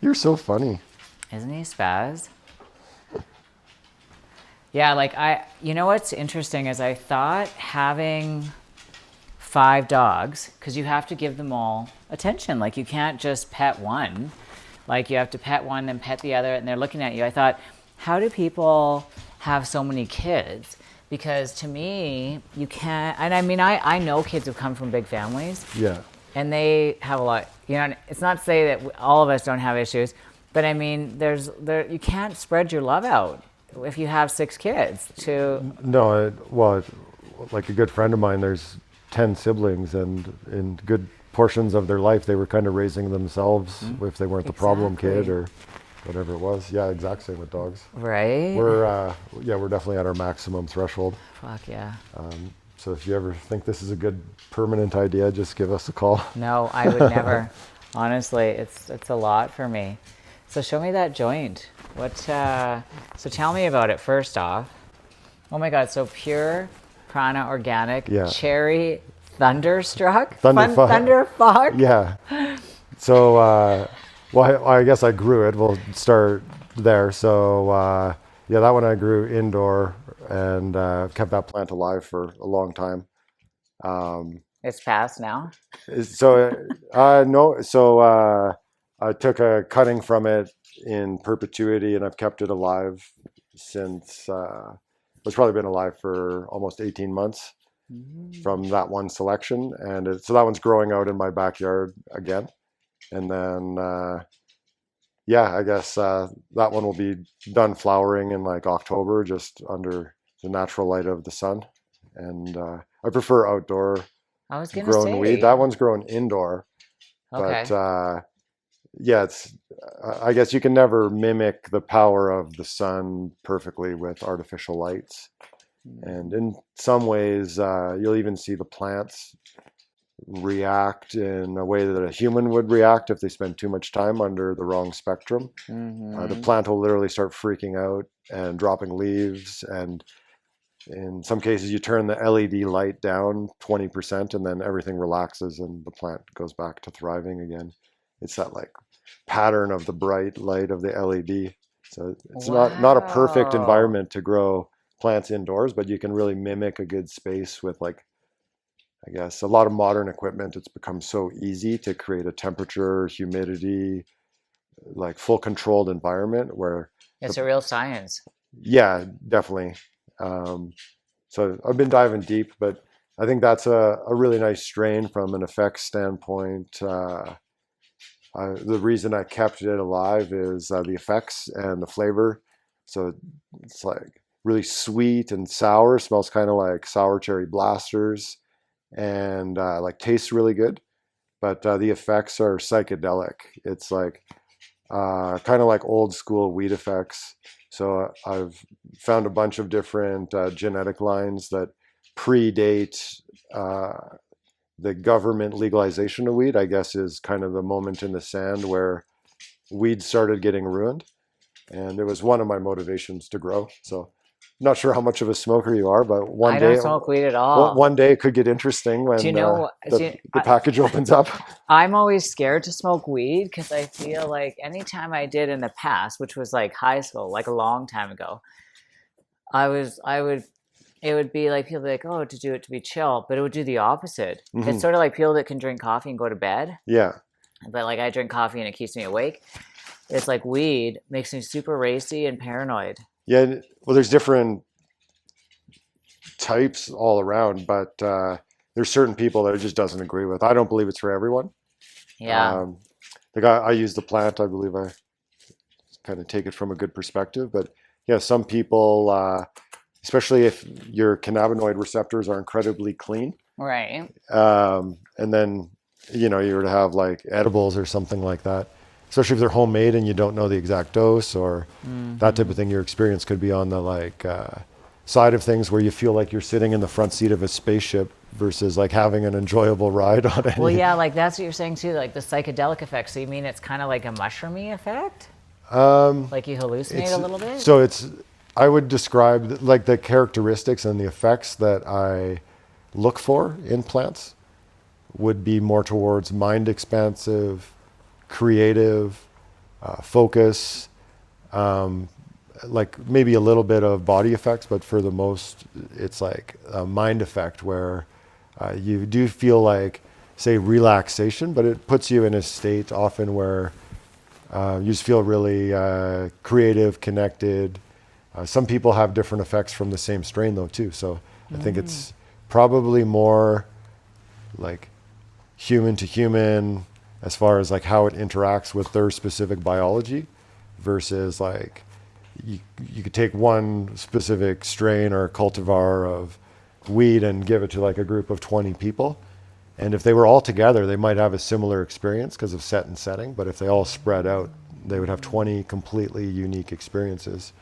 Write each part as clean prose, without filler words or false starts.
You're so funny. Isn't he spaz? Yeah, like you know what's interesting is I thought having 5 dogs, because you have to give them all attention. Like you can't just pet one. Like you have to pet one and pet the other, and they're looking at you. I thought, how do people have so many kids? Because to me, you can't. And I mean, I know kids who come from big families, Yeah. and they have a lot. You know, it's not to say that all of us don't have issues, but I mean, you can't spread your love out if you have 6 kids. No, like a good friend of mine, there's 10 siblings, and in good portions of their life, they were kind of raising themselves if they weren't the problem kid Exactly. or whatever it was. Yeah, exact same with dogs. Right? We're definitely at our maximum threshold. Fuck yeah. So if you ever think this is a good permanent idea, just give us a call. No, I would never. Honestly, it's a lot for me. So show me that joint. So tell me about it first off. Oh my god, so pure prana organic Yeah. cherry thunderstruck? Thunderfuck. Thunderfuck? Yeah. So, well, I guess I grew it. We'll start there. So, yeah, that one I grew indoor and kept that plant alive for a long time. It's past now. So, no, so I took a cutting from it in perpetuity, and I've kept it alive since it's probably been alive for almost 18 months from that one selection. And so that one's growing out in my backyard again. And then, yeah, I guess that one will be done flowering in like October, just under the natural light of the sun. And I prefer outdoor I was gonna grown weed. say. That one's grown indoor, but Okay. yeah, it's. I guess you can never mimic the power of the sun perfectly with artificial lights. And in some ways, you'll even see the plants react in a way that a human would react if they spend too much time under the wrong spectrum. The Mm-hmm. plant will literally start freaking out and dropping leaves, and in some cases you turn the LED light down 20% and then everything relaxes and the plant goes back to thriving again. It's that like pattern of the bright light of the LED. So it's not a perfect Wow. environment to grow plants indoors, but you can really mimic a good space with like I guess a lot of modern equipment. It's become so easy to create a temperature, humidity, like full controlled environment where the It's a real science. yeah, definitely. Um, so I've been diving deep, but I think that's a really nice strain from an effects standpoint. The reason I kept it alive is the effects and the flavor. So it's like really sweet and sour, smells kind of like sour cherry blasters, and like tastes really good. But the effects are psychedelic. It's like kind of like old school weed effects. So I've found a bunch of different genetic lines that predate the government legalization of weed. I guess is kind of the moment in the sand where weed started getting ruined, and it was one of my motivations to grow. So not sure how much of a smoker you are, but I don't smoke weed at all. one day it could get interesting Do you when know? the package opens up. I'm always scared to smoke weed because I feel like anytime I did in the past, which was like high school, like a long time ago, I would, it would be like people be like, oh, to do it to be chill, but it would do the opposite. It's Hmm. sort of like people that can drink coffee and go to bed, Yeah, but like I drink coffee and it keeps me awake. It's like weed makes me super racy and paranoid. yeah. Well, there's different types all around, but there's certain people that it just doesn't agree with. I don't believe it's for everyone. Yeah. Um, the guy I use the plant, I believe I kind of take it from a good perspective, but yeah, some people, especially if your cannabinoid receptors are incredibly clean, Right. and then you were to have like edibles or something like that, especially if they're homemade and you don't know the exact dose or that type Hmm. of thing. Your experience could be on the like side of things where you feel like you're sitting in the front seat of a spaceship versus like having an enjoyable ride on Well, any. yeah, like that's what you're saying too, like the psychedelic effect. So you mean it's kind of like a mushroomy effect? Like you hallucinate a It's little bit? so it's I would describe like the characteristics and the effects that I look for in plants would be more towards mind expansive, creative, focus, like maybe a little bit of body effects, but for the most, it's like a mind effect where you do feel like, say, relaxation, but it puts you in a state often where you just feel really creative, connected. Some people have different effects from the same strain, though, too. So I think it's probably more like human to human as far as like how it interacts with their specific biology versus like you could take one specific strain or cultivar of weed and give it to like a group of 20 people. And if they were all together, they might have a similar experience because of set and setting. But if they all spread out, they would have 20 completely unique experiences.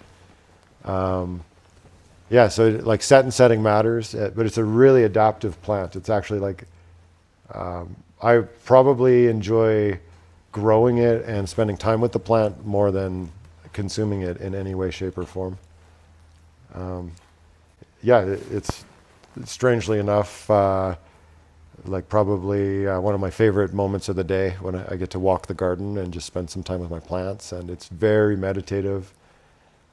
Yeah, so like set and setting matters, but it's a really adaptive plant. It's actually like, I probably enjoy growing it and spending time with the plant more than consuming it in any way, shape, or form. Yeah, it's strangely enough, like probably one of my favorite moments of the day when I get to walk the garden and just spend some time with my plants. And it's very meditative,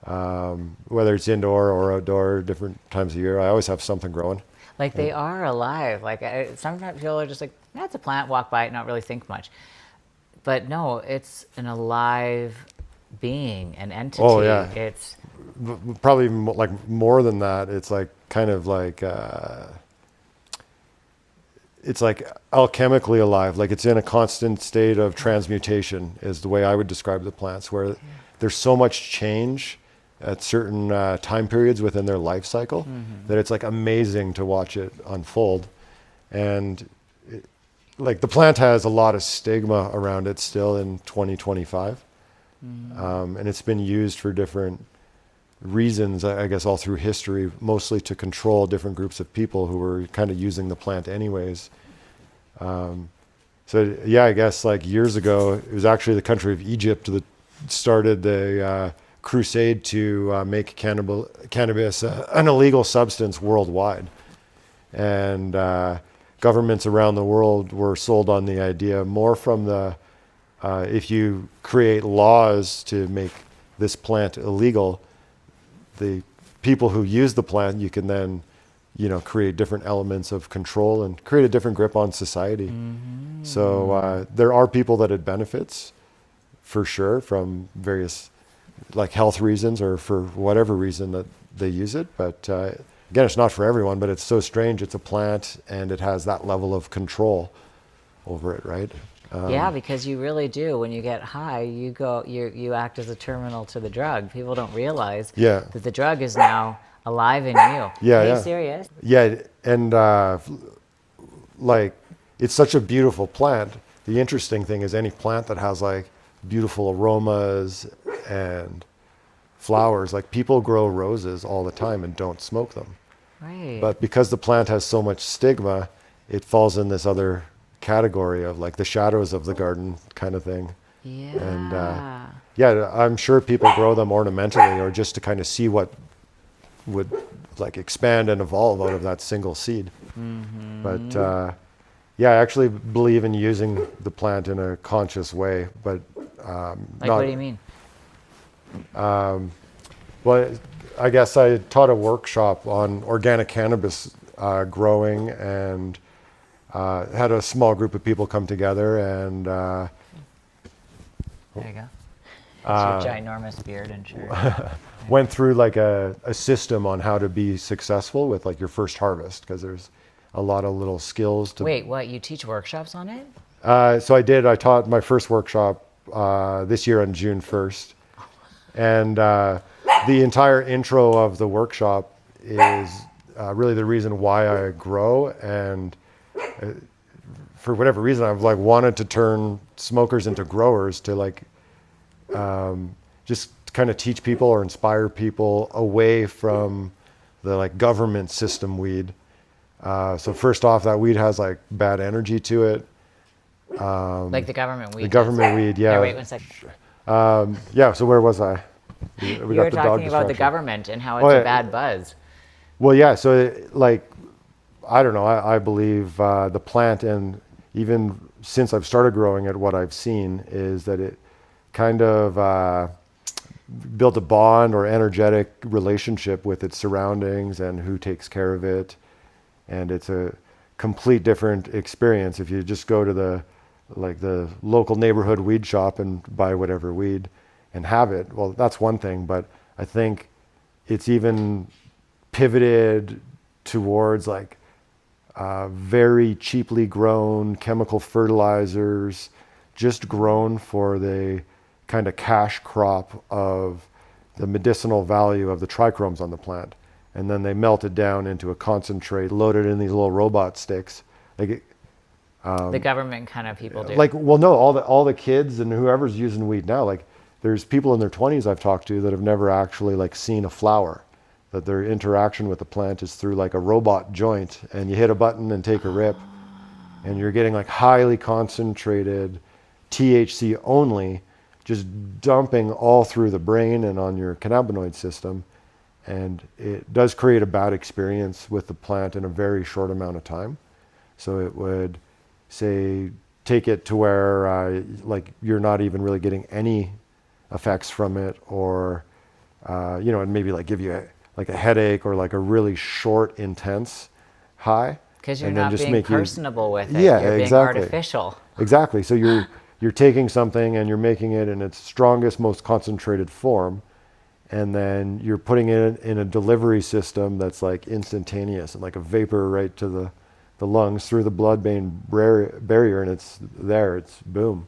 whether it's indoor or outdoor, different times of year. I always have something growing. Like they are alive. Like sometimes people are just like, that's a plant, walk by it, not really think much. But no, it's an alive being, an entity. Oh, yeah. It's Probably like more than that. It's like kind of like it's like alchemically alive. Like it's in a constant state of transmutation is the way I would describe the plants, where there's so much change at certain time periods within their life cycle that it's like amazing to watch it unfold. And like the plant has a lot of stigma around it still in 2025. And it's been used for different reasons, I guess, all through history, mostly to control different groups of people who were kind of using the plant anyways. So yeah, I guess like years ago, it was actually the country of Egypt that started the crusade to make cannabis an illegal substance worldwide. And governments around the world were sold on the idea more from the, if you create laws to make this plant illegal, the people who use the plant, you can then, create different elements of control and create a different grip on society. So there are people that it benefits for sure from various like health reasons or for whatever reason that they use it. But again, it's not for everyone, but it's so strange. It's a plant and it has that level of control over it, right? yeah, because you really do. When you get high, you act as a terminal to the drug. People don't realize Yeah. that the drug is now alive in you. Yeah, Are yeah. you serious? Yeah, and like it's such a beautiful plant. The interesting thing is any plant that has like beautiful aromas and flowers, like people grow roses all the time and don't smoke them. Right. But because the plant has so much stigma, it falls in this other category of like the shadows of the garden kind of thing. yeah. And yeah, I'm sure people grow them ornamentally or just to kind of see what would like expand and evolve out of that single seed. But yeah, I actually believe in using the plant in a conscious way, but like, not, what do you mean? well, I guess I taught a workshop on organic cannabis growing and had a small group of people come together and There you go. That's your ginormous beard and shirt. went through like a system on how to be successful with like your first harvest, because there's a lot of little skills to. Wait, what? You teach workshops on it? So I taught my first workshop this year on June 1st. And the entire intro of the workshop is really the reason why I grow. And for whatever reason, I've like wanted to turn smokers into growers to like just kind of teach people or inspire people away from the like government system weed. So first off, that weed has like bad energy to it. Like the government weed. The government weed, yeah. Here, wait 1 second. Yeah, so where was I? We You were talking about the government and how it's Oh, yeah. a bad buzz. Well, yeah, so like, I don't know, I believe the plant, and even since I've started growing it, what I've seen is that kind of built a bond or energetic relationship with its surroundings and who takes care of it. And it's a complete different experience if you just go to the local neighborhood weed shop and buy whatever weed and have it. Well, that's one thing, but I think it's even pivoted towards like very cheaply grown chemical fertilizers, just grown for the kind of cash crop of the medicinal value of the trichromes on the plant. And then they melt it down into a concentrate, loaded in these little robot sticks. Like, The government kind of people do. well, no, all the kids and whoever's using weed now, like there's people in their 20s I've talked to that have never actually like seen a flower, that their interaction with the plant is through like a robot joint, and you hit a button and take a rip, and you're getting like highly concentrated THC only, just dumping all through the brain and on your cannabinoid system. And it does create a bad experience with the plant in a very short amount of time. So it would say take it to where like you're not even really getting any effects from it, or and maybe like give you like a headache or like a really short, intense high. Because you're and then not just being make you- personable with it. Yeah, you're being exactly. artificial. Exactly. So you're taking something and you're making it in its strongest, most concentrated form, and then you're putting it in a delivery system that's like instantaneous and like a vapor right to the lungs through the blood-brain barrier, and it's there. It's boom.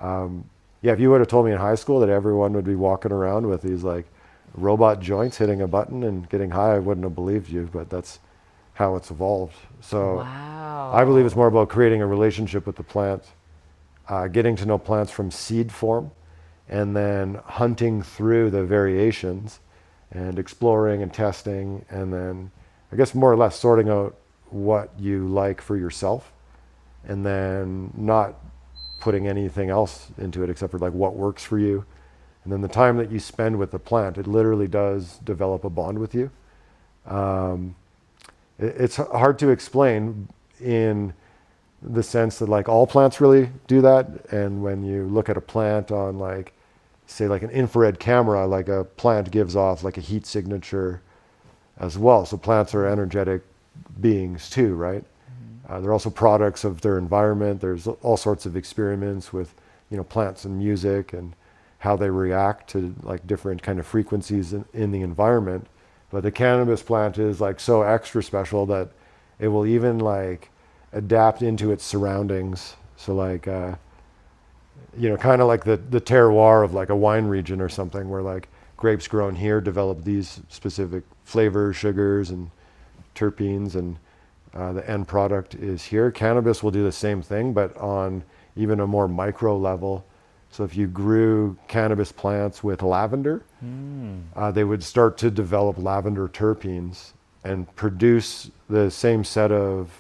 Yeah, if you would have told me in high school that everyone would be walking around with these like robot joints, hitting a button and getting high, I wouldn't have believed you. But that's how it's evolved. So Wow. I believe it's more about creating a relationship with the plant, getting to know plants from seed form, and then hunting through the variations and exploring and testing, and then I guess more or less sorting out what you like for yourself, and then not putting anything else into it except for like what works for you. And then the time that you spend with the plant, it literally does develop a bond with you. It's hard to explain in the sense that like all plants really do that. And when you look at a plant on like, say like an infrared camera, like a plant gives off like a heat signature as well. So plants are energetic beings too, right? They're also products of their environment. There's all sorts of experiments with, plants and music and how they react to like different kind of frequencies in the environment. But the cannabis plant is like so extra special that it will even like adapt into its surroundings. So like, kind of like the terroir of like a wine region or something, where like grapes grown here develop these specific flavors, sugars, and terpenes, and the end product is here. Cannabis will do the same thing, but on even a more micro level. So if you grew cannabis plants with lavender, they would start to develop lavender terpenes and produce the same set of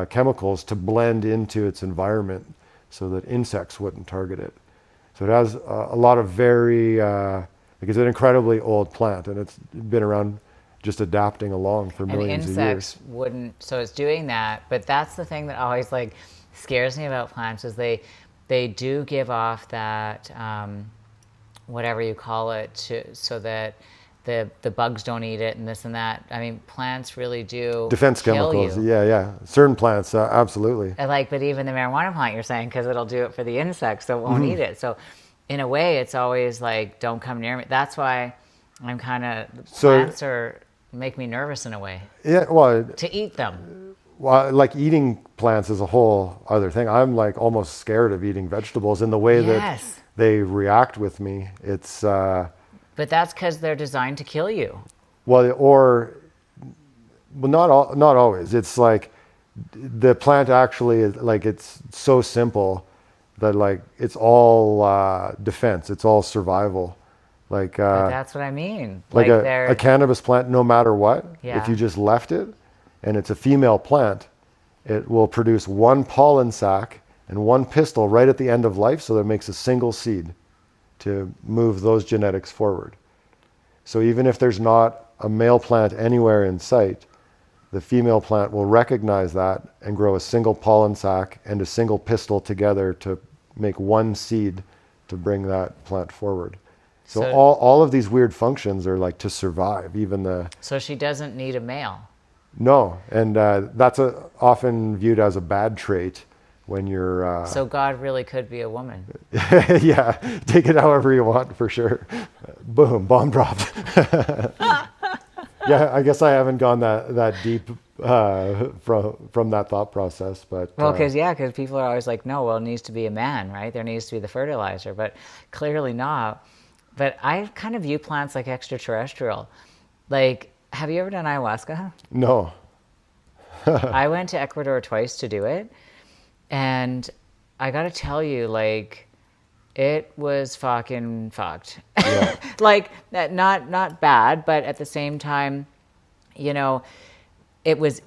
chemicals to blend into its environment so that insects wouldn't target it. So it has a lot of very, it's an incredibly old plant, and it's been around just adapting along for And millions of years. insects wouldn't, so it's doing that. But that's the thing that always like scares me about plants, is they do give off that whatever you call it, so that the bugs don't eat it and this and that. I mean, plants really do Defense kill chemicals, you. yeah. Certain plants, absolutely. And but even the marijuana plant, you're saying, because it'll do it for the insects, so it won't Mm-hmm. eat it. So in a way, it's always like, don't come near me. That's why I'm kind of, plants make me nervous in a way, Yeah, well, to eat them. like eating plants is a whole other thing. I'm like almost scared of eating vegetables in the way that Yes. they react with me. It's, But that's because they're designed to kill you. well, not always. It's like the plant actually is like, it's so simple that like it's all defense. It's all survival. Like But that's what I mean. like they're a cannabis plant, no matter what, Yeah. if you just left it and it's a female plant, it will produce one pollen sac and one pistil right at the end of life, so that it makes a single seed to move those genetics forward. So even if there's not a male plant anywhere in sight, the female plant will recognize that and grow a single pollen sac and a single pistil together to make one seed to bring that plant forward. So, So- all of these weird functions are like to survive, even the So she doesn't need a male. no, and that's often viewed as a bad trait when you're So God really could be a woman. yeah, take it however you want for sure. Boom, bomb dropped. Yeah, I guess I haven't gone that deep from that thought process, but Well, because people are always like, no, well, it needs to be a man, right? There needs to be the fertilizer, but clearly not. But I kind of view plants like extraterrestrial. Like, have you ever done ayahuasca? no. I went to Ecuador twice to do it, and I got to tell you, like, it was fucking fucked. Yeah. Like, not bad, but at the same time, you know, it's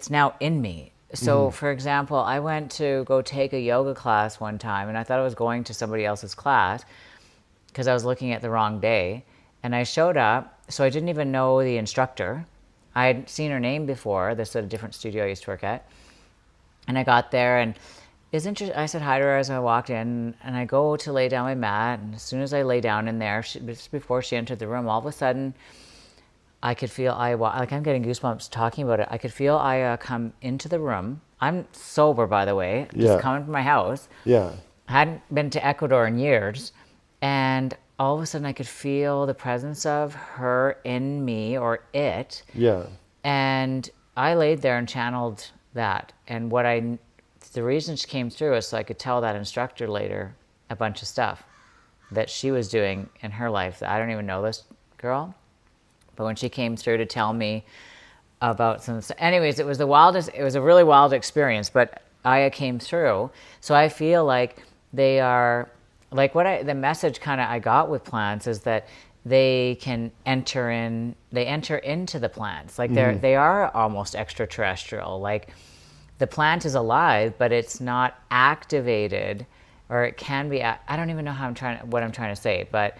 now in me. So, for example, I went to go take a yoga class one time, and I thought I was going to somebody else's class because I was looking at the wrong day. And I showed up, so I didn't even know the instructor. I had seen her name before. This is at a different studio I used to work at. And I got there, and I said hi to her as I walked in, and I go to lay down my mat. And as soon as I lay down in there, just before she entered the room, all of a sudden, I could feel like I'm getting goosebumps talking about it. I could feel Aya come into the room. I'm sober, by the way, just Yeah. coming from my house. Yeah. Hadn't been to Ecuador in years, and all of a sudden I could feel the presence of her in me, or it. Yeah. And I laid there and channeled that. And the reason she came through is so I could tell that instructor later a bunch of stuff that she was doing in her life that I don't even know this girl. But when she came through to tell me about some, anyways, it was a really wild experience, but Aya came through. So I feel like they are, like the message kind of I got with plants is that they enter into the plants. Like they are almost extraterrestrial. Like the plant is alive, but it's not activated, or it can be, I don't even know what I'm trying to say, but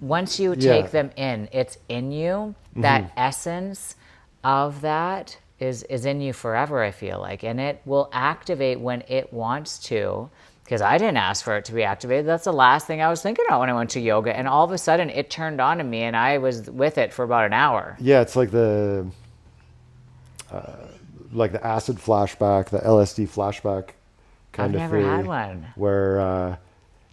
once you take them in, it's in you. That essence of that is in you forever, I feel like. And it will activate when it wants to, because I didn't ask for it to be activated. That's the last thing I was thinking about when I went to yoga. And all of a sudden it turned on to me, and I was with it for about an hour. Yeah, it's like the acid flashback, the LSD flashback kind I've of never theory, had one. where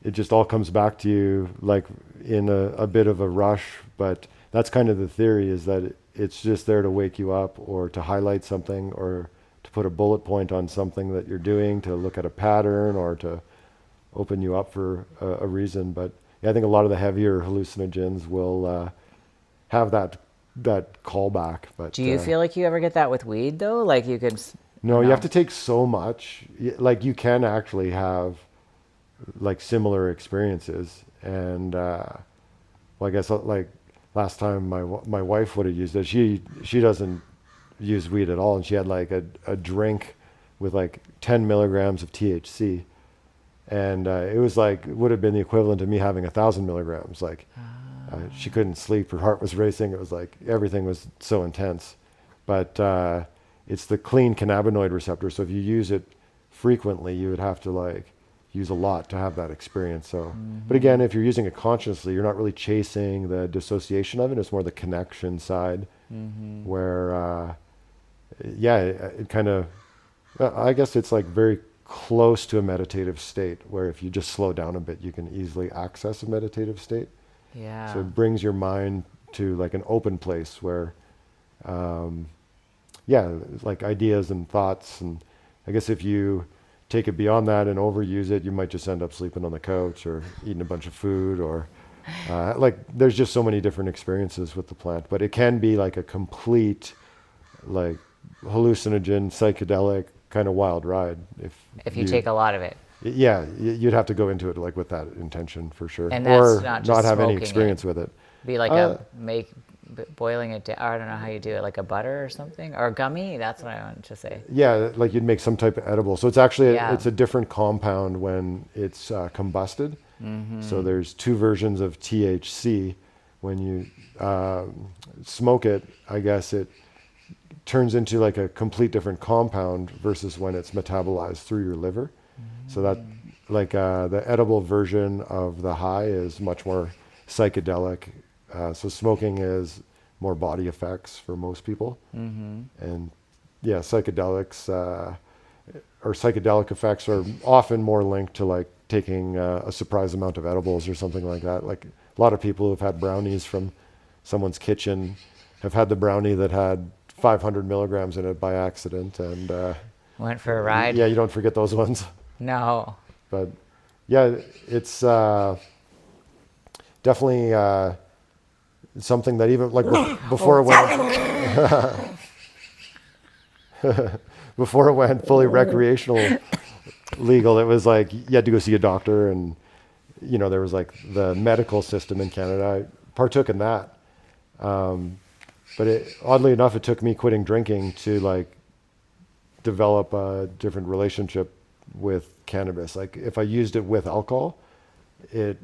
it just all comes back to you like in a bit of a rush. But that's kind of the theory, is that it's just there to wake you up, or to highlight something, or to put a bullet point on something that you're doing, to look at a pattern, or to open you up for a reason. But yeah, I think a lot of the heavier hallucinogens will have that callback. But Do you feel like you ever get that with weed, though? Like you could... no, you have to take so much. Like you can actually have like similar experiences. And well, I guess like last time my wife would have used it. She doesn't use weed at all, and she had like a drink with like 10 milligrams of THC, and it was like, it would have been the equivalent of me having 1,000 milligrams. Like she couldn't sleep, her heart was racing. It was like everything was so intense. But it's the clean cannabinoid receptor, so if you use it frequently, you would have to like use a lot to have that experience. So, but again, if you're using it consciously, you're not really chasing the dissociation of it. It's more the connection side, where, it kind of, I guess it's like very close to a meditative state, where if you just slow down a bit, you can easily access a meditative state. Yeah. So it brings your mind to like an open place where, like ideas and thoughts. And I guess if you take it beyond that and overuse it, you might just end up sleeping on the couch or eating a bunch of food, or like there's just so many different experiences with the plant. But it can be like a complete like hallucinogen, psychedelic kind of wild ride if you take a lot of it. Yeah, you'd have to go into it like with that intention for sure, And that's or not just have any smoking experience with it. Be like boiling it down. I don't know how you do it, like a butter or something, or a gummy. That's what I wanted to say. Yeah, like you'd make some type of edible. So it's actually Yeah. it's a different compound when it's combusted. So there's two versions of THC. When you smoke it, I guess it turns into like a complete different compound versus when it's metabolized through your liver. So that like the edible version of the high is much more psychedelic. So smoking is more body effects for most people, and yeah, psychedelics or psychedelic effects are often more linked to like taking a surprise amount of edibles or something like that. Like a lot of people who've had brownies from someone's kitchen have had the brownie that had 500 milligrams in it by accident, and Went for a ride? yeah, you don't forget those ones. No. But yeah, it's definitely something that even like before it went before it went fully recreational legal, it was like you had to go see a doctor, and you know there was like the medical system in Canada. I partook in that, but oddly enough, it took me quitting drinking to like develop a different relationship with cannabis. Like if I used it with alcohol, it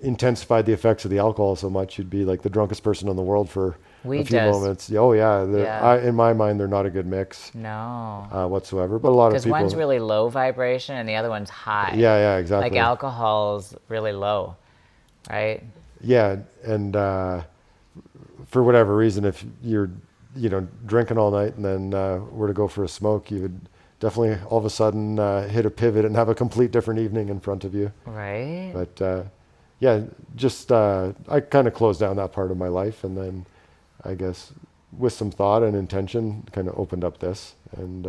intensified the effects of the alcohol so much you'd be like the drunkest person in the world for a Weed few does. moments. Oh yeah, Yeah. in my mind they're not a good mix No. whatsoever. But a lot of Because people, one's really low vibration and the other one's high. yeah, Like exactly. alcohol's really low, right? Yeah, and for whatever reason, if you're drinking all night and then were to go for a smoke, you would definitely all of a sudden hit a pivot and have a complete different evening in front of you. Right? But yeah, just I kind of closed down that part of my life, and then I guess with some thought and intention, kind of opened up this, and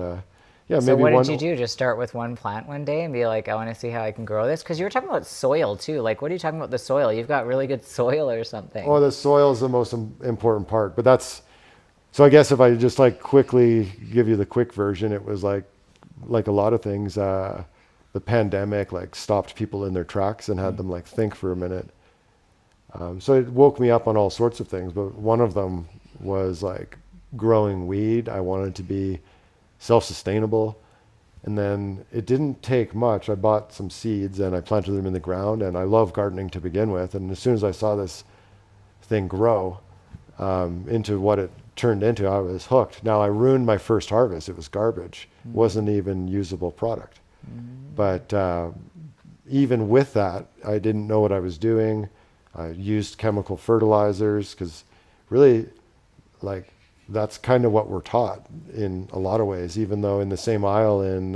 yeah, So maybe what one. did you do? Just start with one plant one day and be like, I want to see how I can grow this? Because you were talking about soil too. Like, what are you talking about the soil? You've got really good soil or something. Oh, the soil is the most important part, but that's so. I guess if I just like quickly give you the quick version, it was like a lot of things. The pandemic like stopped people in their tracks and had them like think for a minute. So it woke me up on all sorts of things, but one of them was like growing weed. I wanted to be self-sustainable. And then it didn't take much. I bought some seeds and I planted them in the ground, and I love gardening to begin with. And as soon as I saw this thing grow into what it turned into, I was hooked. Now I ruined my first harvest. It was garbage. Wasn't even usable product. But even with that, I didn't know what I was doing. I used chemical fertilizers because really, like, that's kind of what we're taught in a lot of ways. Even though in the same aisle in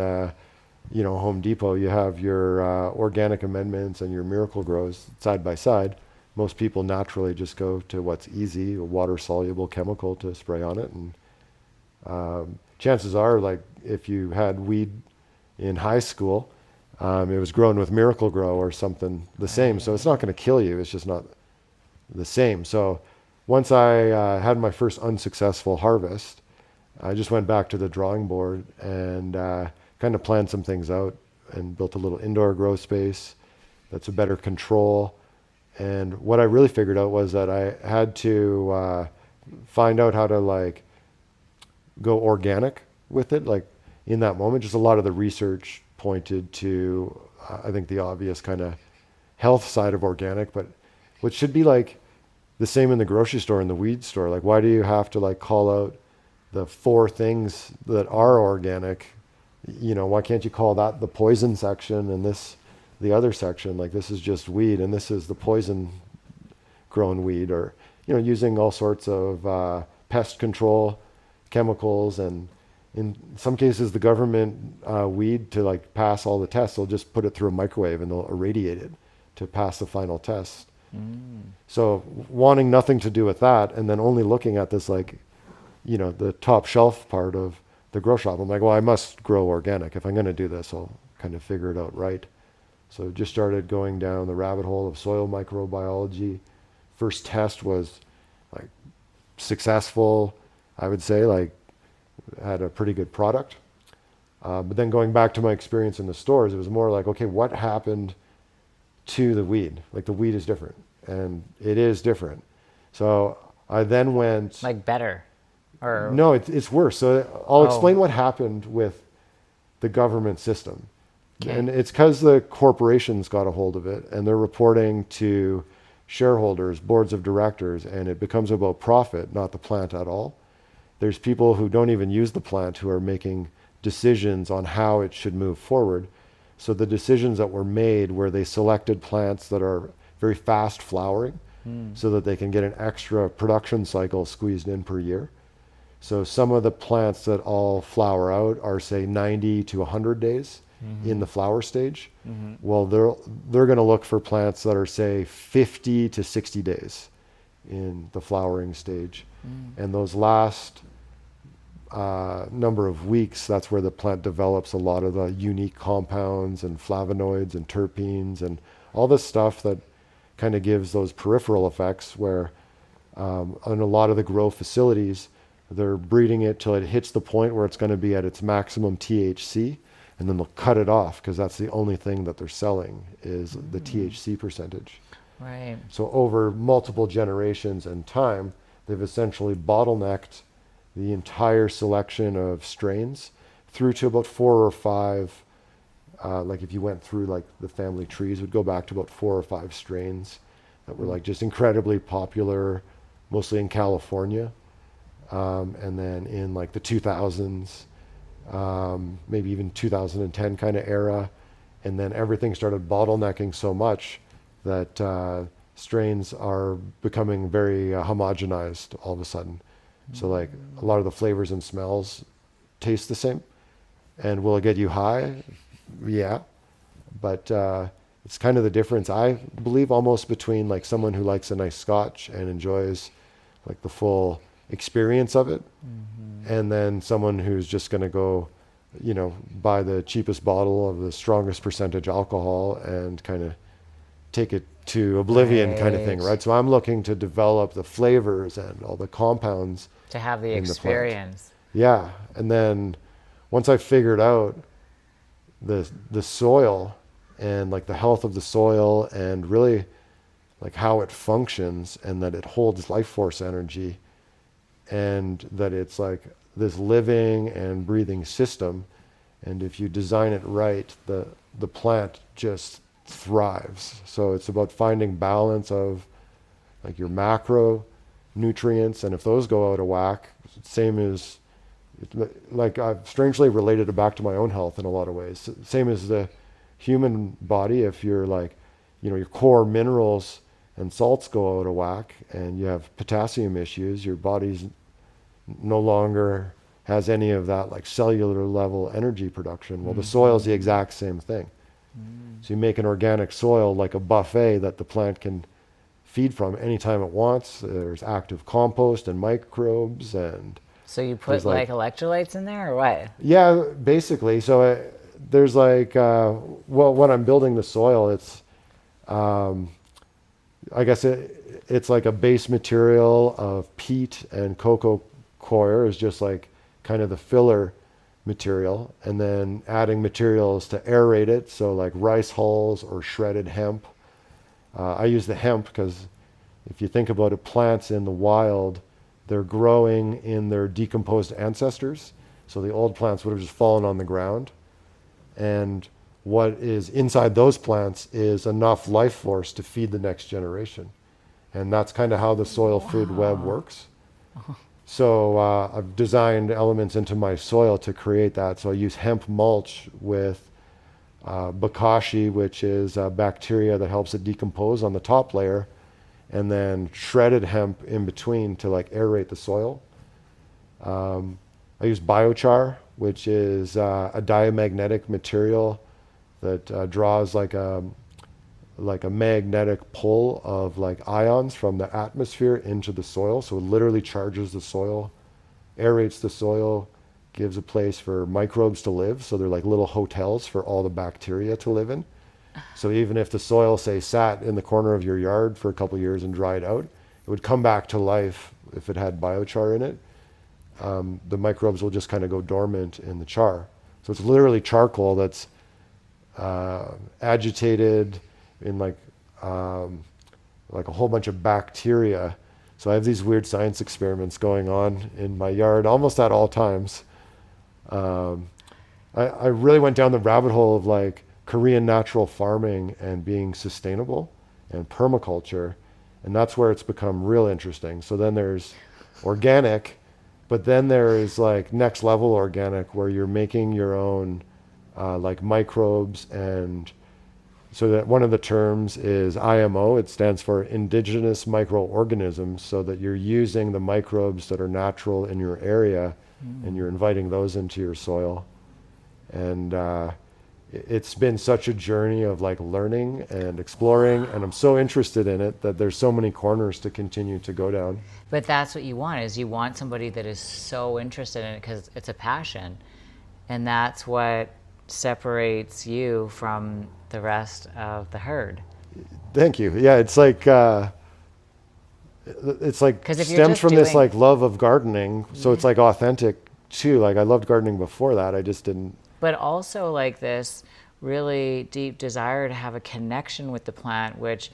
Home Depot, you have your organic amendments and your Miracle Grows side by side. Most people naturally just go to what's easy, a water soluble chemical to spray on it, and chances are, like, if you had weed in high school, it was grown with Miracle Grow or something the same. So it's not going to kill you. It's just not the same. So once I had my first unsuccessful harvest, I just went back to the drawing board and kind of planned some things out and built a little indoor grow space that's a better control. And what I really figured out was that I had to find out how to like go organic with it. Like in that moment, just a lot of the research pointed to, I think, the obvious kind of health side of organic, but what should be like the same in the grocery store and the weed store. Like, why do you have to like call out the 4 things that are organic? Why can't you call that the poison section and this the other section? Like, this is just weed and this is the poison grown weed, or using all sorts of pest control chemicals, and in some cases the government weed to like pass all the tests, they'll just put it through a microwave and they'll irradiate it to pass the final test. So wanting nothing to do with that, and then only looking at this like the top shelf part of the grow shop, I'm like, well, I must grow organic. If I'm going to do this, I'll kind of figure it out right. So just started going down the rabbit hole of soil microbiology. First test was like successful, I would say, like had a pretty good product. But then going back to my experience in the stores, it was more like, okay, what happened to the weed? Like, the weed is different, and it is different. So I then went, Like better? Or no, it's worse. So I'll Oh. explain what happened with the government system. Okay. And it's because the corporations got a hold of it, and they're reporting to shareholders, boards of directors, and it becomes about profit, not the plant at all. There's people who don't even use the plant who are making decisions on how it should move forward. So the decisions that were made where they selected plants that are very fast flowering so that they can get an extra production cycle squeezed in per year. So some of the plants that all flower out are say 90 to 100 days in the flower stage. Well, they're going to look for plants that are say 50 to 60 days in the flowering stage. And those last number of weeks, that's where the plant develops a lot of the unique compounds and flavonoids and terpenes and all this stuff that kind of gives those peripheral effects where in a lot of the grow facilities, they're breeding it till it hits the point where it's going to be at its maximum THC, and then they'll cut it off because that's the only thing that they're selling is the THC percentage. Right. So over multiple generations and time, they've essentially bottlenecked the entire selection of strains through to about 4 or 5. Like if you went through like the family trees, would go back to about 4 or 5 strains that were like just incredibly popular, mostly in California. And then in like the 2000s, maybe even 2010 kind of era. And then everything started bottlenecking so much that strains are becoming very homogenized all of a sudden. So like a lot of the flavors and smells taste the same. And will it get you high? Yeah. But it's kind of the difference, I believe, almost between like someone who likes a nice scotch and enjoys like the full experience of it, and then someone who's just going to go, you know, buy the cheapest bottle of the strongest percentage alcohol and kind of take it to oblivion kind of thing, right? So I'm looking to develop the flavors and all the compounds To have the in the plant. experience. Yeah, and then once I figured out the soil and like the health of the soil and really like how it functions and that it holds life force energy and that it's like this living and breathing system, and if you design it right, the plant just thrives. So it's about finding balance of like your macro nutrients, and if those go out of whack, same as like I've strangely related it back to my own health in a lot of ways. Same as the human body, if you're like, you know, your core minerals and salts go out of whack and you have potassium issues, your body's no longer has any of that like cellular level energy production. Well, the soil is the exact same thing. So you make an organic soil like a buffet that the plant can feed from anytime it wants. There's active compost and microbes, and So you put there's, like electrolytes in there or what? yeah, basically. So there's like, well, when I'm building the soil, it's, I guess it's like a base material of peat and cocoa coir is just like kind of the filler material, and then adding materials to aerate it. So like rice hulls or shredded hemp. I use the hemp because if you think about it, plants in the wild, they're growing in their decomposed ancestors. So the old plants would have just fallen on the ground. And what is inside those plants is enough life force to feed the next generation. And that's kind of how the soil food web works. So I've designed elements into my soil to create that. So I use hemp mulch with bokashi, which is a bacteria that helps it decompose on the top layer, and then shredded hemp in between to like aerate the soil. I use biochar, which is a diamagnetic material that draws like a magnetic pull of like ions from the atmosphere into the soil. So it literally charges the soil, aerates the soil, gives a place for microbes to live. So they're like little hotels for all the bacteria to live in. So even if the soil, say, sat in the corner of your yard for a couple of years and dried out, it would come back to life if it had biochar in it. The microbes will just kind of go dormant in the char. So it's literally charcoal that's agitated in like a whole bunch of bacteria. So I have these weird science experiments going on in my yard almost at all times. I really went down the rabbit hole of like Korean natural farming and being sustainable and permaculture, and that's where it's become real interesting. So then there's organic, but then there is like next level organic where you're making your own like microbes. And so that one of the terms is IMO. It stands for indigenous microorganisms, so that you're using the microbes that are natural in your area and you're inviting those into your soil. And it's been such a journey of like learning and exploring, and I'm so interested in it that there's so many corners to continue to go down. But that's what you want, is you want somebody that is so interested in it because it's a passion. And that's what separates you from the rest of the herd. Thank you. Yeah, it's like 'Cause if you're stems just from this doing- like love of gardening, so it's like authentic too. Like I loved gardening before that, I just didn't. But also like this really deep desire to have a connection with the plant, which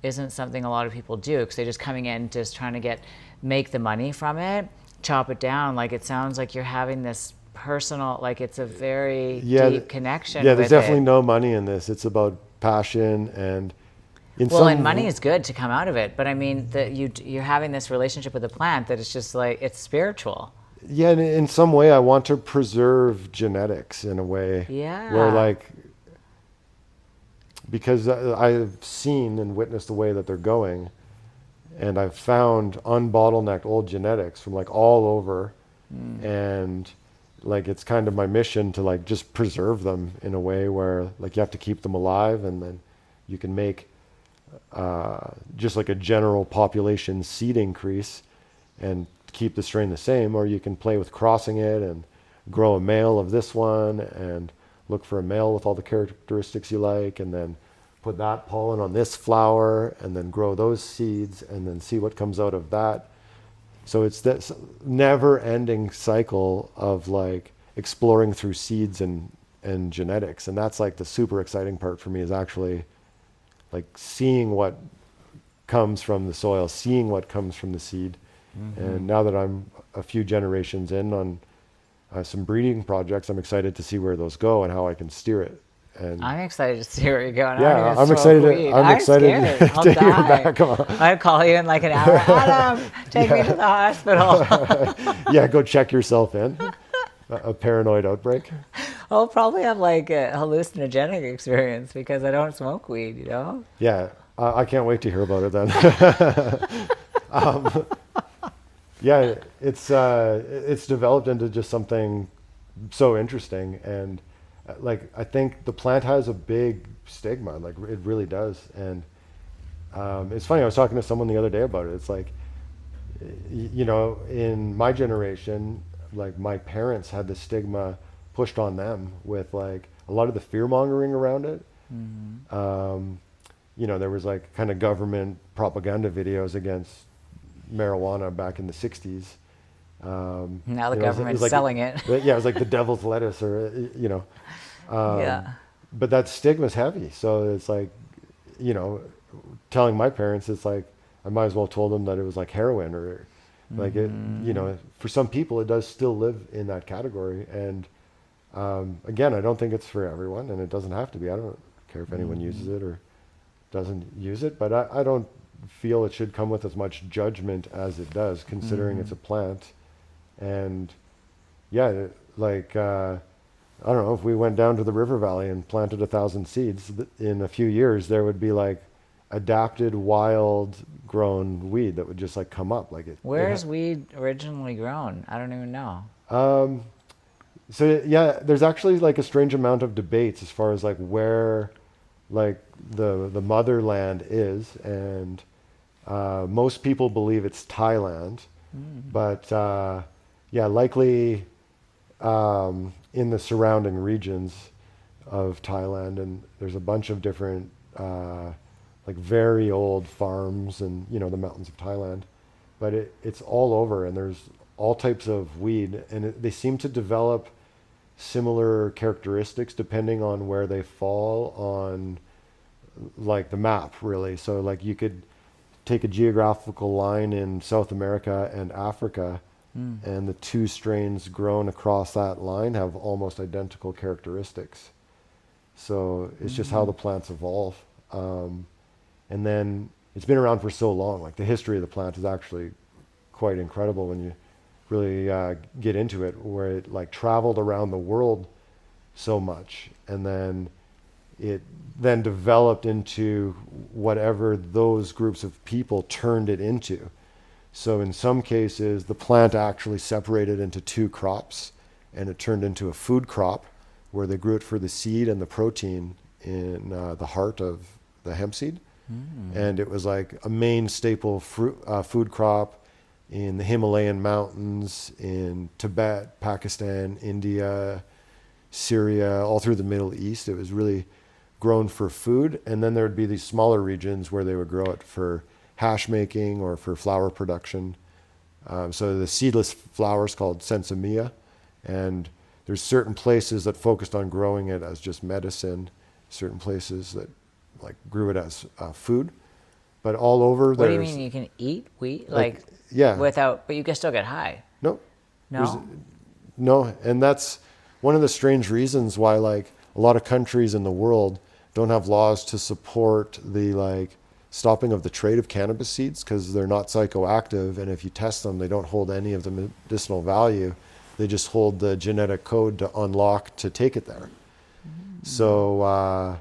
isn't something a lot of people do because they're just coming in just trying to make the money from it, chop it down. Like it sounds like you're having this personal, like it's a very deep connection. Yeah, there's with definitely it. no money in this. It's about passion and Well, and money is good to come out of it, but I mean that you're having this relationship with the plant that it's just like it's spiritual. Yeah, and in some way I want to preserve genetics in a way. Yeah. Where like, because I've seen and witnessed the way that they're going, and I've found unbottlenecked old genetics from like all over, and like it's kind of my mission to like just preserve them in a way where like you have to keep them alive, and then you can make just like a general population seed increase and keep the strain the same, or you can play with crossing it and grow a male of this one and look for a male with all the characteristics you like, and then put that pollen on this flower and then grow those seeds and then see what comes out of that. So it's this never ending cycle of like exploring through seeds and genetics. And that's like the super exciting part for me, is actually like seeing what comes from the soil, seeing what comes from the seed. And now that I'm a few generations in on some breeding projects, I'm excited to see where those go and how I can steer it. And I'm excited to see where you're going. yeah, I'm excited. I'm excited scared. I'll to hear die. back on. I'd call you in like an hour. Adam, take me to the hospital. Yeah, go check yourself in. A paranoid outbreak. I'll probably have like a hallucinogenic experience because I don't smoke weed, you know? Yeah, I can't wait to hear about it then. Yeah, it's developed into just something so interesting, and like I think the plant has a big stigma, like it really does. And it's funny, I was talking to someone the other day about it. It's like, you know, in my generation, like my parents had the stigma pushed on them with like a lot of the fear mongering around it. You know, there was like kind of government propaganda videos against marijuana back in the 60s. Now the you know, government's like, selling it. Yeah, it was like the devil's lettuce, or you know. Yeah. But that stigma's heavy, so it's like, you know, telling my parents, it's like I might as well told them that it was like heroin, or like it. You know, for some people, it does still live in that category. And again, I don't think it's for everyone, and it doesn't have to be. I don't care if anyone uses it or doesn't use it, but I don't feel it should come with as much judgment as it does, considering it's a plant. And yeah, like I don't know, if we went down to the river valley and planted 1,000 seeds, in a few years there would be like adapted wild grown weed that would just like come up like it. Where's weed originally grown? I don't even know. So yeah, there's actually like a strange amount of debates as far as like where like the motherland is, and most people believe it's Thailand, but yeah, likely in the surrounding regions of Thailand. And there's a bunch of different like very old farms, and you know, the mountains of Thailand, but it's all over, and there's all types of weed, and they seem to develop similar characteristics depending on where they fall on like the map, really. So like you could take a geographical line in South America and Africa, and the two strains grown across that line have almost identical characteristics. So it's just how the plants evolve. And then it's been around for so long. Like the history of the plant is actually quite incredible when you really get into it, where it like traveled around the world so much, and then it then developed into whatever those groups of people turned it into. So in some cases, the plant actually separated into two crops, and it turned into a food crop where they grew it for the seed and the protein in the heart of the hemp seed. And it was like a main staple food crop in the Himalayan mountains, in Tibet, Pakistan, India, Syria, all through the Middle East. It was really grown for food. And then there would be these smaller regions where they would grow it for hash making or for flour production. So the seedless flour is called sensimilla. And there's certain places that focused on growing it as just medicine, certain places that like grew it as food. But all over What do you there's mean you can eat wheat like yeah. without, but you can still get high? No. There's- No. No, and that's one of the strange reasons why like a lot of countries in the world don't have laws to support the like stopping of the trade of cannabis seeds because they're not psychoactive, and if you test them, they don't hold any of the medicinal value. They just hold the genetic code to unlock to take it there. So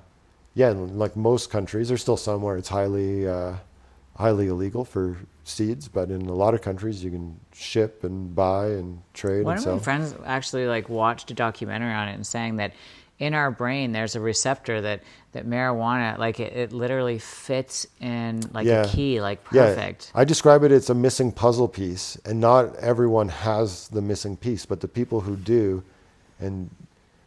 yeah, like most countries, there's still some where it's highly illegal for seeds, but in a lot of countries you can ship and buy and trade One and of sell. my friends actually like watched a documentary on it and saying that in our brain there's a receptor that marijuana like it literally fits in like Yeah. a key, like perfect. Yeah, I describe it, it's a missing puzzle piece, and not everyone has the missing piece, but the people who do and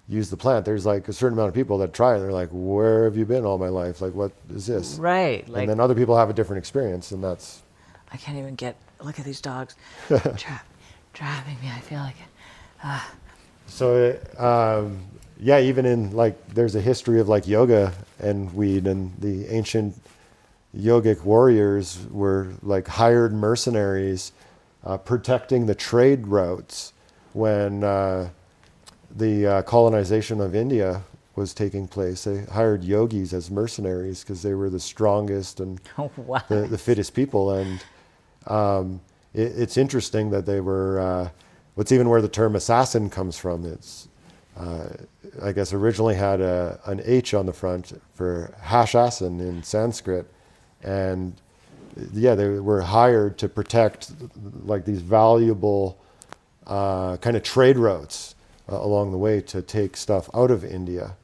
use the plant, there's like a certain amount of people that try it, they're like, where have you been all my life? Like, what is this? Right. Like And then other people have a different experience, and that's, I can't even get, look at these dogs trapping me. I feel like it. so yeah, even in like, there's a history of like yoga and weed, and the ancient yogic warriors were like hired mercenaries protecting the trade routes when the colonization of India was taking place. They hired yogis as mercenaries because they were the strongest and Oh, wow. the fittest people. And it's interesting that they were, what's even where the term assassin comes from. It's, I guess, originally had an H on the front for hashasin in Sanskrit. And yeah, they were hired to protect like these valuable kind of trade routes along the way to take stuff out of India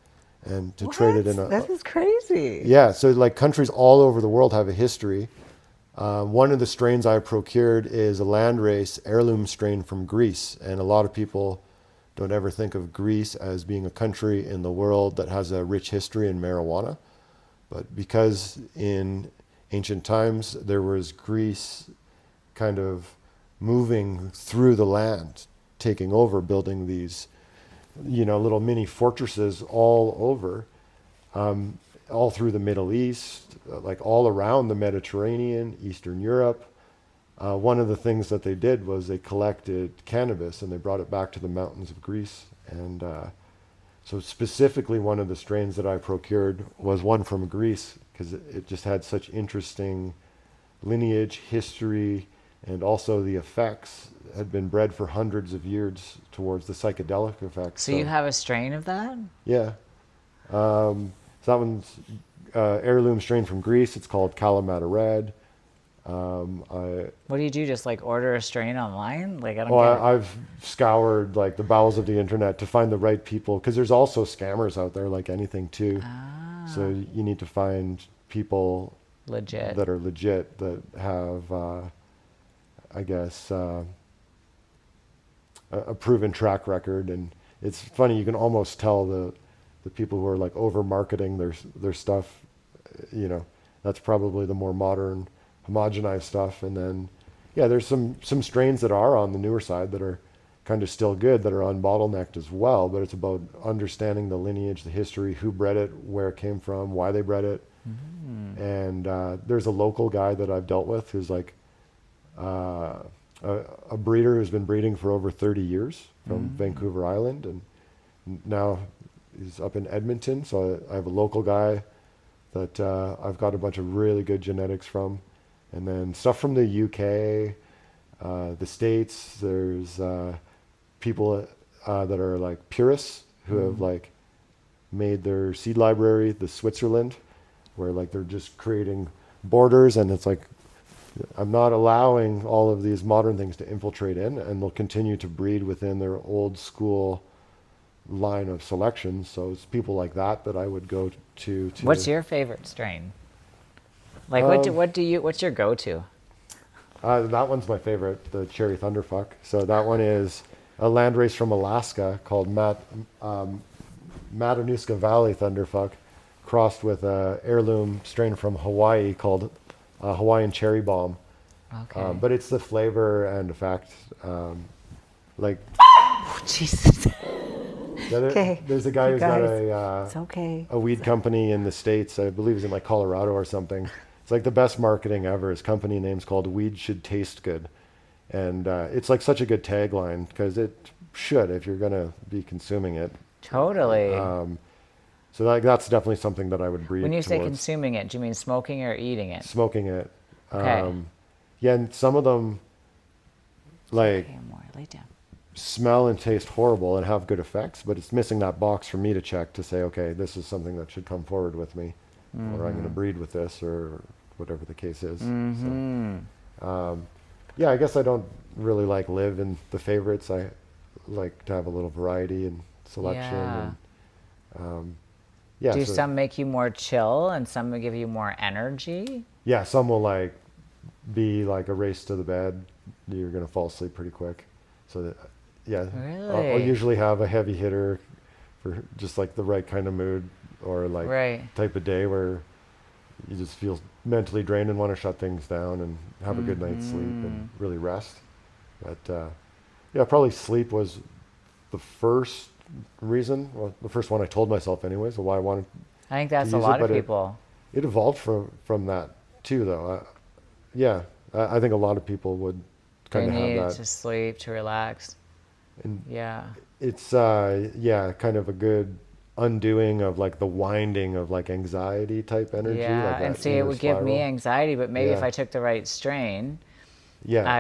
and to trade it in a. That is crazy. Yeah, so like countries all over the world have a history. One of the strains I procured is a landrace heirloom strain from Greece, and a lot of people don't ever think of Greece as being a country in the world that has a rich history in marijuana. But because in ancient times there was Greece kind of moving through the land, taking over, building these, little mini fortresses all over, all through the Middle East, like all around the Mediterranean, Eastern Europe. One of the things that they did was they collected cannabis and they brought it back to the mountains of Greece. And so specifically one of the strains that I procured was one from Greece because it just had such interesting lineage, history, and also the effects had been bred for hundreds of years towards the psychedelic effects. So you have a strain of that? Yeah. So that one's heirloom strain from Greece. It's called Kalamata Red. What do you do? Just like order a strain online? Like I don't Well, get it. I've scoured like the bowels of the internet to find the right people because there's also scammers out there like anything too. So you need to find people Legit. that are legit, that have, I guess, a proven track record. And it's funny, you can almost tell the people who are like over marketing their stuff, that's probably the more modern, homogenized stuff. And then, yeah, there's some strains that are on the newer side that are kind of still good, that are unbottlenecked as well. But it's about understanding the lineage, the history, who bred it, where it came from, why they bred it. And there's a local guy that I've dealt with who's like a breeder who's been breeding for over 30 years from Vancouver Island, and now he's up in Edmonton. So I have a local guy that I've got a bunch of really good genetics from, and then stuff from the UK, the States. There's people that are like purists who have like made their seed library the Switzerland, where like they're just creating borders, and it's like I'm not allowing all of these modern things to infiltrate in, and they'll continue to breed within their old school line of selection. So it's people like that I would go to. What's your favorite strain? Like, what's your go-to? That one's my favorite, the Cherry Thunderfuck. So that one is a landrace from Alaska called Matanuska Valley Thunderfuck, crossed with a heirloom strain from Hawaii called Hawaiian Cherry Bomb. Okay. But it's the flavor and effect. Like Oh, Jesus. Okay. there's a guy You who's got guys, it's okay. a weed company in the States. I believe he's in like Colorado or something. It's like the best marketing ever. His company name's called Weed Should Taste Good. And it's like such a good tagline because it should if you're going to be consuming it. Totally. So that's definitely something that I would breed When you say towards. consuming it, do you mean smoking or eating it? Smoking it. Okay. Yeah, and some of them like Okay, more. Lay down. smell and taste horrible and have good effects, but it's missing that box for me to check to say, okay, this is something that should come forward with me, or I'm going to breed with this, or whatever the case is. So, yeah, I guess I don't really like live in the favorites. I like to have a little variety and selection. Yeah. And, yeah, Do so- some make you more chill and some will give you more energy? yeah, some will like be like a race to the bed. You're going to fall asleep pretty quick. So that, yeah, I'll Really? usually have a heavy hitter for just like the right kind of mood or like Right. type of day where you just feel mentally drained and want to shut things down and have a good night's sleep and really rest. But yeah, probably sleep was the first reason, well, the first one I told myself anyways, of why I wanted. I think that's a use it, lot of but people. It evolved from that too, though. Yeah, I think a lot of people would You kind of need have that. to sleep, to relax. And Yeah. it's yeah, kind of a good undoing of like the winding of like anxiety type energy. Yeah, like and that see, it inner would give me spiral. anxiety, but maybe if Yeah. I took the right strain, Yeah,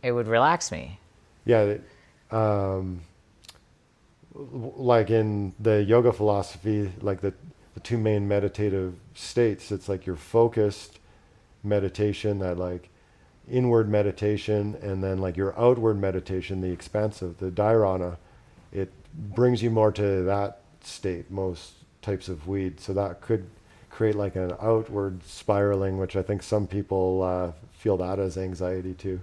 it would relax me. yeah. Like in the yoga philosophy, like the two main meditative states, it's like your focused meditation, that like inward meditation, and then like your outward meditation, the expansive, the dharana. It brings you more to that state, most types of weed. So that could create like an outward spiraling, which I think some people feel that as anxiety too.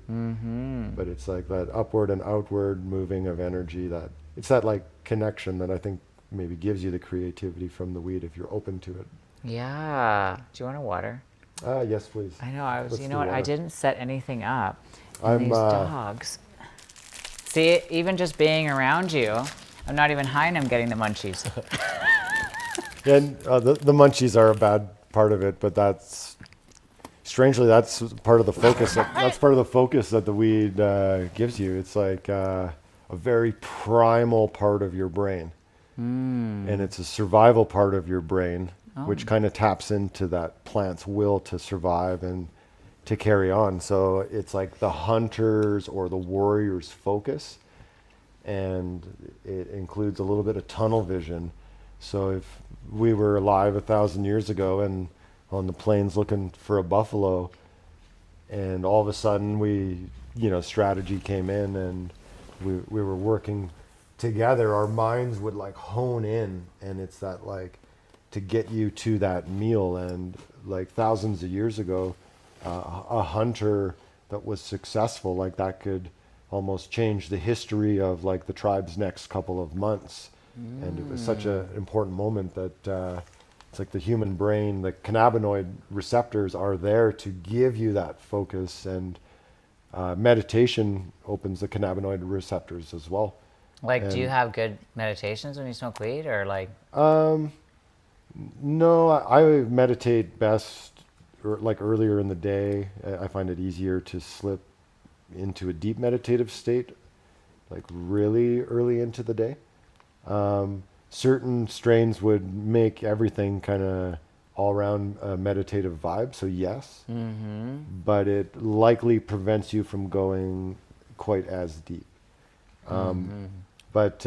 But it's like that upward and outward moving of energy, that it's that like connection that I think maybe gives you the creativity from the weed if you're open to it. Yeah. Do you want a water? Yes, please. I know. Let's You do know what? I water. didn't set anything up. And I'm, these dogs. See, even just being around you, I'm not even high and I'm getting the munchies. And the munchies are a bad part of it, but that's strangely that's part of the focus. That's part of the focus that the weed gives you. It's like a very primal part of your brain, and it's a survival part of your brain, which kind of taps into that plant's will to survive and to carry on. So it's like the hunter's or the warrior's focus, and it includes a little bit of tunnel vision. So if we were alive 1,000 years ago and on the plains looking for a buffalo, and all of a sudden strategy came in and we were working together, our minds would like hone in, and it's that like to get you to that meal. And like thousands of years ago, a hunter that was successful, like that could almost change the history of like the tribe's next couple of months. And it was such an important moment that it's like the human brain, the cannabinoid receptors are there to give you that focus, and meditation opens the cannabinoid receptors as well. Like, do you And- have good meditations when you smoke weed, or like? No, I meditate best like earlier in the day. I find it easier to slip into a deep meditative state, like really early into the day. Certain strains would make everything kind of all around a meditative vibe. So yes, but it likely prevents you from going quite as deep. But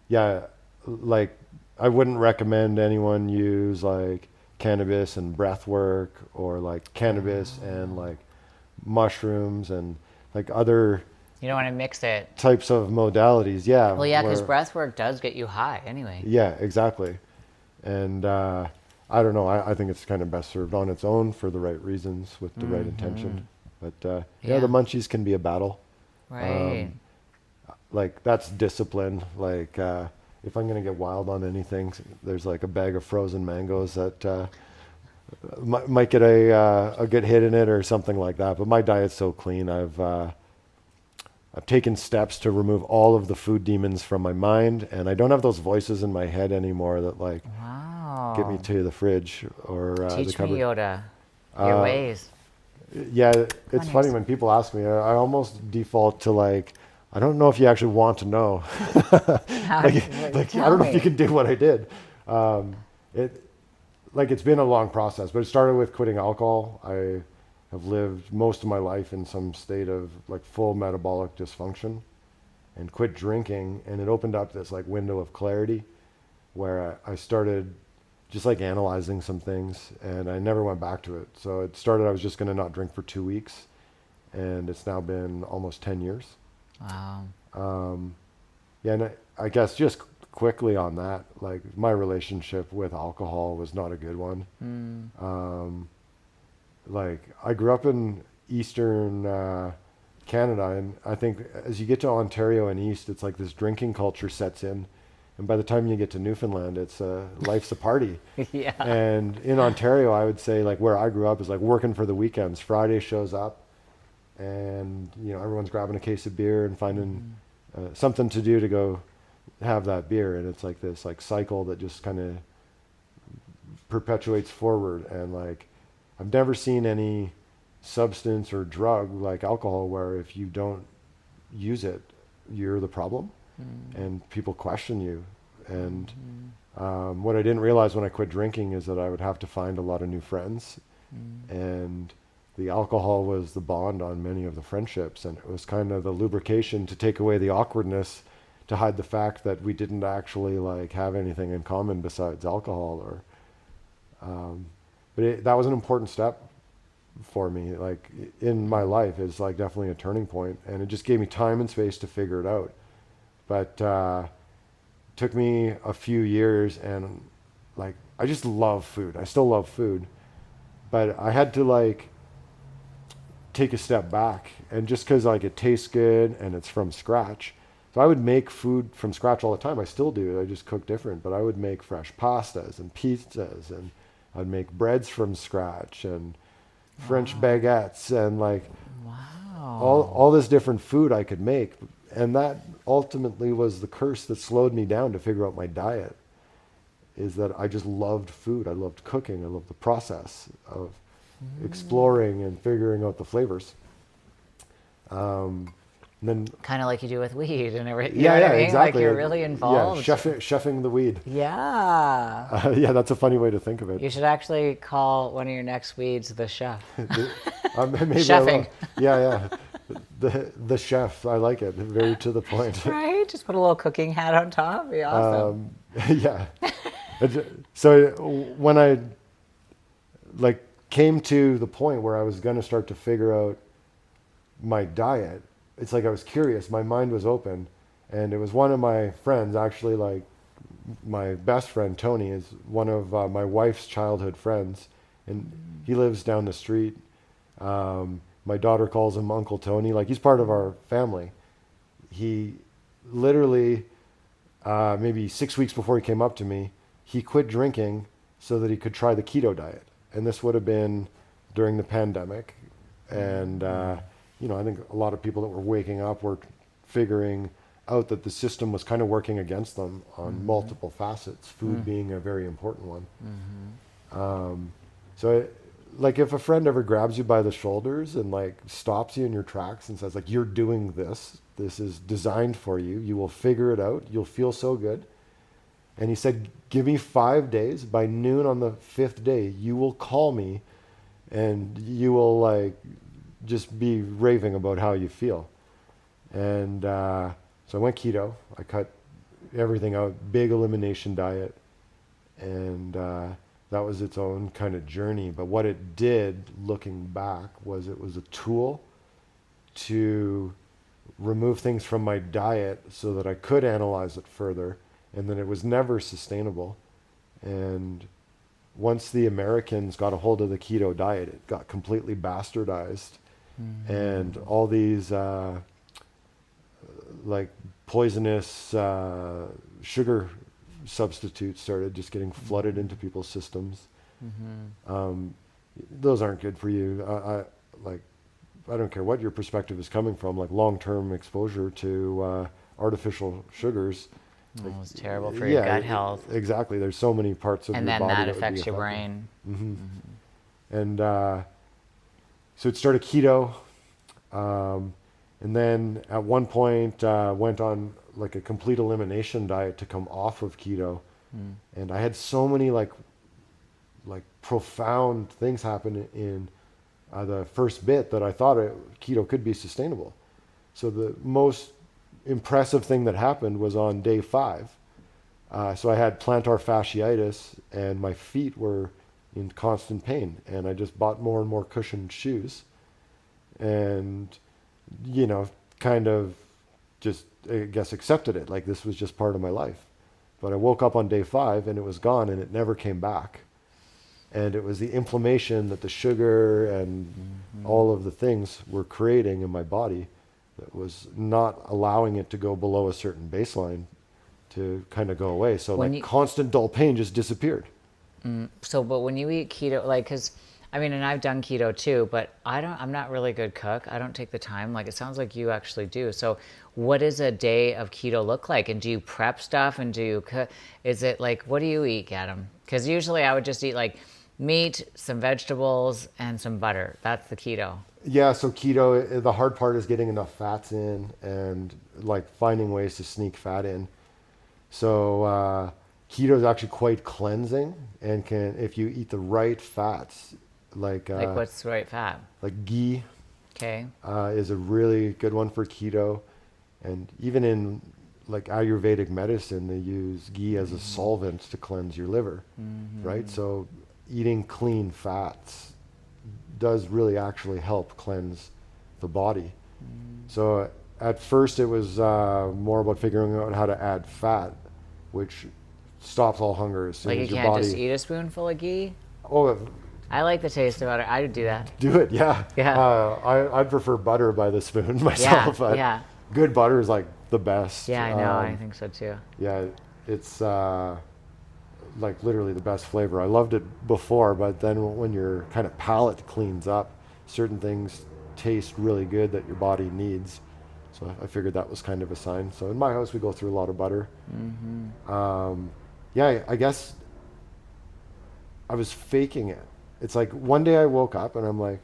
yeah, like I wouldn't recommend anyone use like cannabis and breath work, or like cannabis and like mushrooms and like other You don't want to mix it. types of modalities. Yeah. Well, yeah, because where- breath work does get you high anyway. yeah, exactly. And I don't know. I think it's kind of best served on its own for the right reasons with the right intention. But yeah, the Yeah. munchies can be a battle. Right. Like that's discipline. Like if I'm gonna get wild on anything, there's like a bag of frozen mangoes that might get a good hit in it or something like that. But my diet's so clean. I've taken steps to remove all of the food demons from my mind, and I don't have those voices in my head anymore that like Wow. get me to the fridge or the Teach cupboard. me, Yoda, your ways. Yeah, it's funny Funnies. when people ask me. I almost default to like, I don't know if you actually want to know. How, like, like, like I tell don't know if you me. can do what I did. It like it's been a long process, but it started with quitting alcohol. I have lived most of my life in some state of like full metabolic dysfunction, and quit drinking, and it opened up this like window of clarity where I started just like analyzing some things, and I never went back to it. So it started, I was just going to not drink for 2 weeks, and it's now been almost 10 years. Wow. Yeah, and I guess just quickly on that, like my relationship with alcohol was not a good one. Like I grew up in Eastern Canada, and I think as you get to Ontario and East, it's like this drinking culture sets in. And by the time you get to Newfoundland, it's life's a party. Yeah. And in Ontario, I would say like where I grew up is like working for the weekends. Friday shows up, and you know everyone's grabbing a case of beer and finding something to do to go have that beer, and it's like this like cycle that just kind of perpetuates forward. And like I've never seen any substance or drug like alcohol where if you don't use it, you're the problem, and people question you. And what I didn't realize when I quit drinking is that I would have to find a lot of new friends, and the alcohol was the bond on many of the friendships, and it was kind of the lubrication to take away the awkwardness, to hide the fact that we didn't actually like have anything in common besides alcohol. Or that was an important step for me, like in my life. It's like definitely a turning point, and it just gave me time and space to figure it out. But took me a few years, and like I just love food. I still love food, but I had to like take a step back, and just because like it tastes good and it's from scratch. So I would make food from scratch all the time. I still do. I just cook different, but I would make fresh pastas and pizzas, and I'd make breads from scratch and French baguettes, and like Wow. all this different food I could make. And that ultimately was the curse that slowed me down to figure out my diet, is that I just loved food. I loved cooking. I loved the process of exploring and figuring out the flavors. And then Kind of like you do with weed and everything. You yeah, know yeah, what I mean? exactly. Like you're really involved. Yeah, chefing the weed. Yeah. Yeah, that's a funny way to think of it. You should actually call one of your next weeds the chef. Maybe I will. Chefing. Yeah, yeah. The chef. I like it. Very to the point. Right? Just put a little cooking hat on top. Be awesome. Yeah. So when I like came to the point where I was going to start to figure out my diet, it's like I was curious. My mind was open, and it was one of my friends, actually, like my best friend Tony is one of my wife's childhood friends, and he lives down the street. My daughter calls him Uncle Tony. Like he's part of our family. He literally, maybe 6 weeks before he came up to me, he quit drinking so that he could try the keto diet. And this would have been during the pandemic. And, you know, I think a lot of people that were waking up were figuring out that the system was kind of working against them on multiple facets, food being a very important one. So like if a friend ever grabs you by the shoulders and like stops you in your tracks and says like, you're doing this is designed for you, you will figure it out, you'll feel so good. And he said, give me 5 days. By noon on the 5th day, you will call me, and you will like just be raving about how you feel. And so I went keto. I cut everything out, big elimination diet, and that was its own kind of journey. But what it did, looking back, was it was a tool to remove things from my diet so that I could analyze it further, and then it was never sustainable. And once the Americans got a hold of the keto diet, it got completely bastardized, and all these like poisonous sugar substitutes started just getting flooded into people's systems. Those aren't good for you. I don't care what your perspective is coming from, like long-term exposure to artificial sugars. Like, It's terrible for your gut health. Exactly. There's so many parts of And your then body that would be affects your affected. brain. And so it started keto. And then at one point went on like a complete elimination diet to come off of keto. And I had so many like profound things happen in the first bit that I thought keto could be sustainable. So the most impressive thing that happened was on day 5. So I had plantar fasciitis and my feet were in constant pain, and I just bought more and more cushioned shoes, and kind of just, I guess, accepted it, like this was just part of my life. But I woke up on day 5 and it was gone, and it never came back. And it was the inflammation that the sugar and all of the things were creating in my body that was not allowing it to go below a certain baseline to kind of go away. So constant dull pain just disappeared. So, but when you eat keto, like, cause I mean, and I've done keto too, but I'm not really a good cook. I don't take the time. Like, it sounds like you actually do. So what does a day of keto look like? And do you prep stuff, and do you cook? Is it like, what do you eat, Adam? Cause usually I would just eat like meat, some vegetables, and some butter. That's the keto. Yeah, so keto, the hard part is getting enough fats in and like finding ways to sneak fat in. So keto is actually quite cleansing, and if you eat the right fats, like what's the right fat? like ghee, Okay. is a really good one for keto. And even in like Ayurvedic medicine, they use ghee as a solvent to cleanse your liver, right? So eating clean fats does really actually help cleanse the body. So at first it was more about figuring out how to add fat, which stops all hunger as soon Like, you as your can't body. just eat a spoonful of ghee? Oh, I like the taste of butter. I would do that. do it, yeah. Yeah. I'd prefer butter by the spoon myself, but yeah. good butter is like the best. Yeah, I know. I think so too. Yeah, it's like literally the best flavor. I loved it before, but then when your kind of palate cleans up, certain things taste really good that your body needs. So I figured that was kind of a sign. So in my house, we go through a lot of butter. Yeah, I guess I was faking it. It's like one day I woke up and I'm like,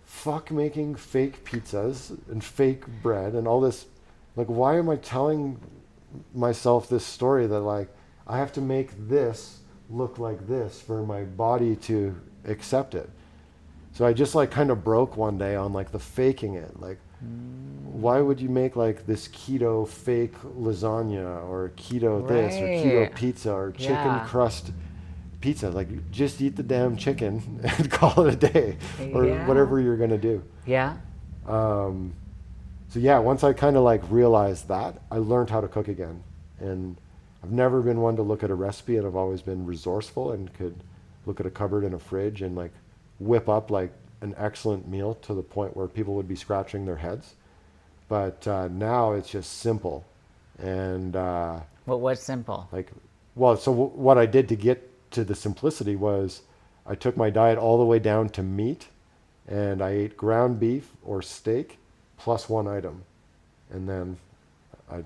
fuck making fake pizzas and fake bread and all this. Like, why am I telling myself this story that like I have to make this look like this for my body to accept it? So I just like kind of broke one day on like the faking it. Like, why would you make like this keto fake lasagna or keto this or keto pizza or chicken crust pizza? Like, just eat the damn chicken and call it a day, or whatever you're gonna do. Yeah. So yeah, once I kind of like realized that, I learned how to cook again. And I've never been one to look at a recipe, and I've always been resourceful and could look at a cupboard and a fridge and like whip up like an excellent meal to the point where people would be scratching their heads. But now it's just simple. And What's simple? what I did to get to the simplicity was I took my diet all the way down to meat, and I ate ground beef or steak plus one item, and then I'd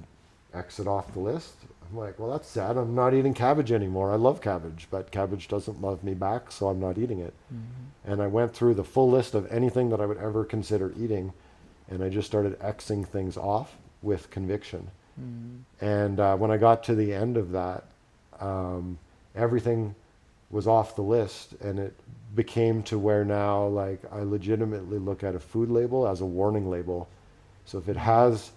exit off the list. I'm like, well, that's sad. I'm not eating cabbage anymore. I love cabbage, but cabbage doesn't love me back, so I'm not eating it. And I went through the full list of anything that I would ever consider eating, and I just started Xing things off with conviction. And when I got to the end of that, everything was off the list, and it became to where now like I legitimately look at a food label as a warning label. So if it has,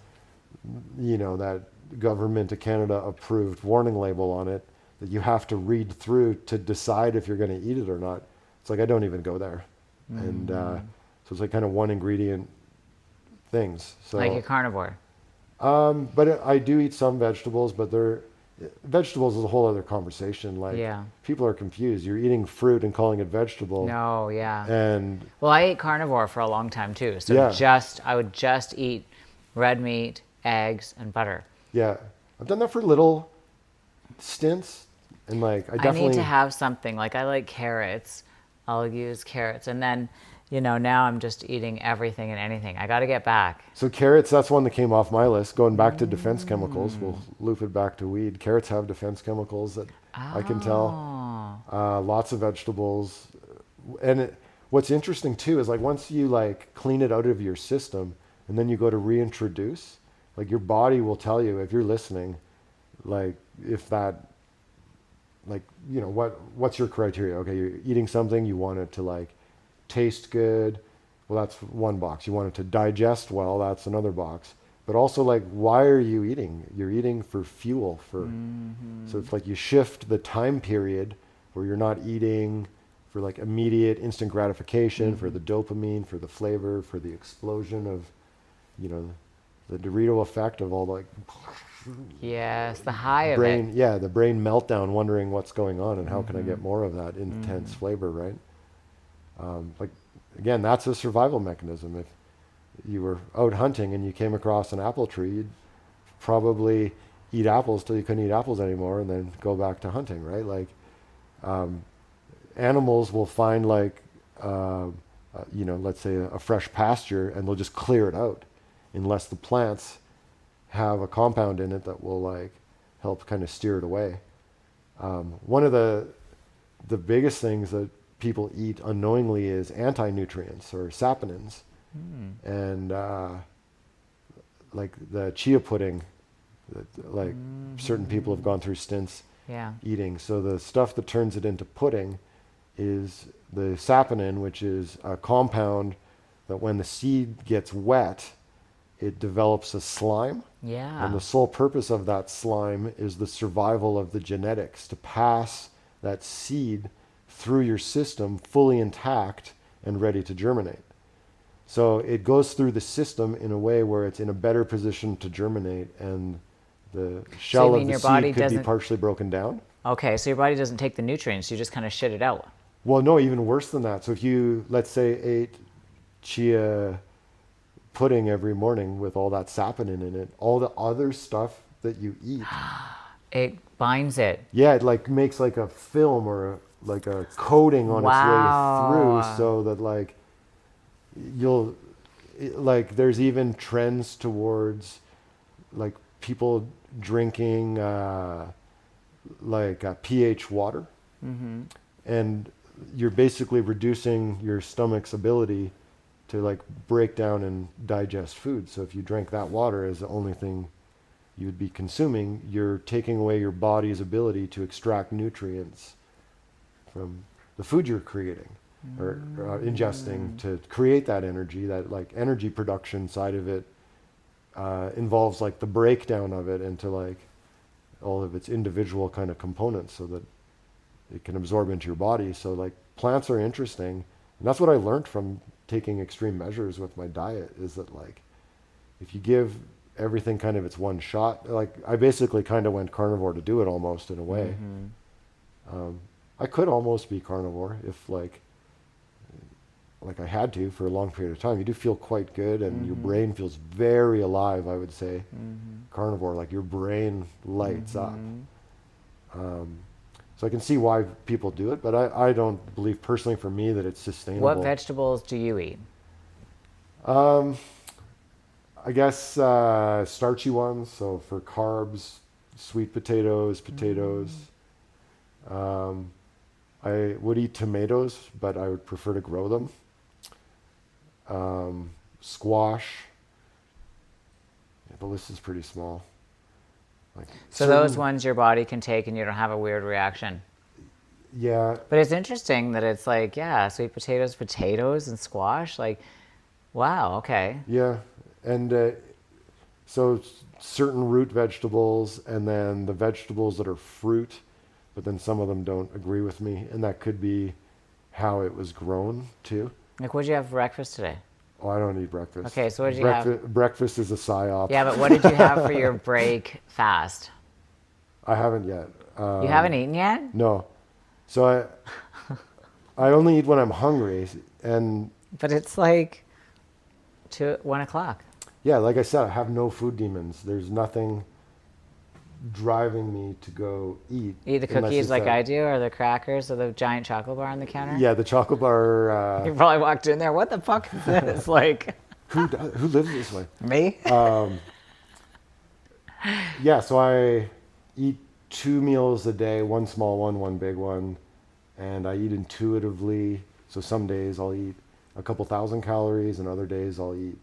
that government of Canada approved warning label on it that you have to read through to decide if you're going to eat it or not. It's like I don't even go there, and so it's like kind of one ingredient things. So Like a carnivore. but I do eat some vegetables, but vegetables is a whole other conversation. Like Yeah. people are confused. You're eating fruit and calling it vegetable. No, yeah. And Well, I ate carnivore for a long time too. So Yeah. I would just eat red meat, eggs, and butter. yeah, I've done that for little stints, and like I I definitely need to have something. Like I like carrots. I'll use carrots. And then, now I'm just eating everything and anything. I got to get back. So carrots, that's one that came off my list. Going back to defense chemicals, we'll loop it back to weed. Carrots have defense chemicals that I can tell. Lots of vegetables, and what's interesting too is like once you like clean it out of your system, and then you go to reintroduce, like your body will tell you if you're listening, like if that, like what's your criteria? Okay, you're eating something, you want it to like taste good. Well, that's one box. You want it to digest well. That's another box. But also, like, why are you eating? You're eating for fuel. So it's like you shift the time period where you're not eating for like immediate instant gratification, for the dopamine, for the flavor, for the explosion of, the Dorito effect of all like Yes, the high of brain, it. yeah, the brain meltdown, wondering what's going on and how can I get more of that intense flavor, right? Like again, that's a survival mechanism. If you were out hunting and you came across an apple tree, you'd probably eat apples till you couldn't eat apples anymore, and then go back to hunting, right? Like animals will find like let's say a fresh pasture, and they'll just clear it out, unless the plants have a compound in it that will like help kind of steer it away. One of the biggest things that people eat unknowingly is anti-nutrients or saponins, and like the chia pudding that like certain people have gone through stints Yeah. eating. So the stuff that turns it into pudding is the saponin, which is a compound that when the seed gets wet, it develops a slime. Yeah. And the sole purpose of that slime is the survival of the genetics, to pass that seed through your system fully intact and ready to germinate. So it goes through the system in a way where it's in a better position to germinate, and the shell mean of the your body seed could be doesn't- partially broken down. Okay, so your body doesn't take the nutrients, you just kind of shit it out. Well, no, even worse than that. So if you, let's say, ate chia pudding every morning with all that saponin in it, all the other stuff that you eat, It binds it. yeah, it like makes like a film or like a coating on its Wow. way through, so that like like there's even trends towards like people drinking pH water, and you're basically reducing your stomach's ability to like break down and digest food. So if you drink that water as the only thing you would be consuming, you're taking away your body's ability to extract nutrients from the food you're creating or ingesting to create that energy. That like energy production side of it involves like the breakdown of it into like all of its individual kind of components, so that it can absorb into your body. So like plants are interesting, and that's what I learned from taking extreme measures with my diet, is that like if you give everything kind of its one shot, like I basically kind of went carnivore to do it almost in a way. I could almost be carnivore if like I had to for a long period of time. You do feel quite good, and your brain feels very alive, I would say. Carnivore, like your brain lights up. So I can see why people do it, but I don't believe personally for me that it's sustainable. What vegetables do you eat? I guess starchy ones. So for carbs, sweet potatoes. I would eat tomatoes, but I would prefer to grow them. Squash. Yeah, the list is pretty small. Like So those ones your body can take and you don't have a weird reaction. Yeah, But it's interesting that it's like, yeah, sweet potatoes, and squash. Like, wow, okay. yeah, and so certain root vegetables, and then the vegetables that are fruit, but then some of them don't agree with me, and that could be how it was grown too. Like, what'd you have for breakfast today? Oh, I don't eat breakfast. Okay, so what did you have? Breakfast is a psyop. Yeah, but what did you have for your break fast? I haven't yet. You haven't eaten yet? No. So I only eat when I'm hungry, and But it's like 1 o'clock. yeah, like I said, I have no food demons. There's nothing driving me to go eat. Eat the unless cookies it's like that- I do, or the crackers, or the giant chocolate bar on the counter? Yeah, the chocolate bar. You probably walked in there. What the fuck is this? Like, Who lives this way? me? Yeah, so I eat 2 meals a day, one small one big one, and I eat intuitively. So some days I'll eat a couple thousand calories, and other days I'll eat,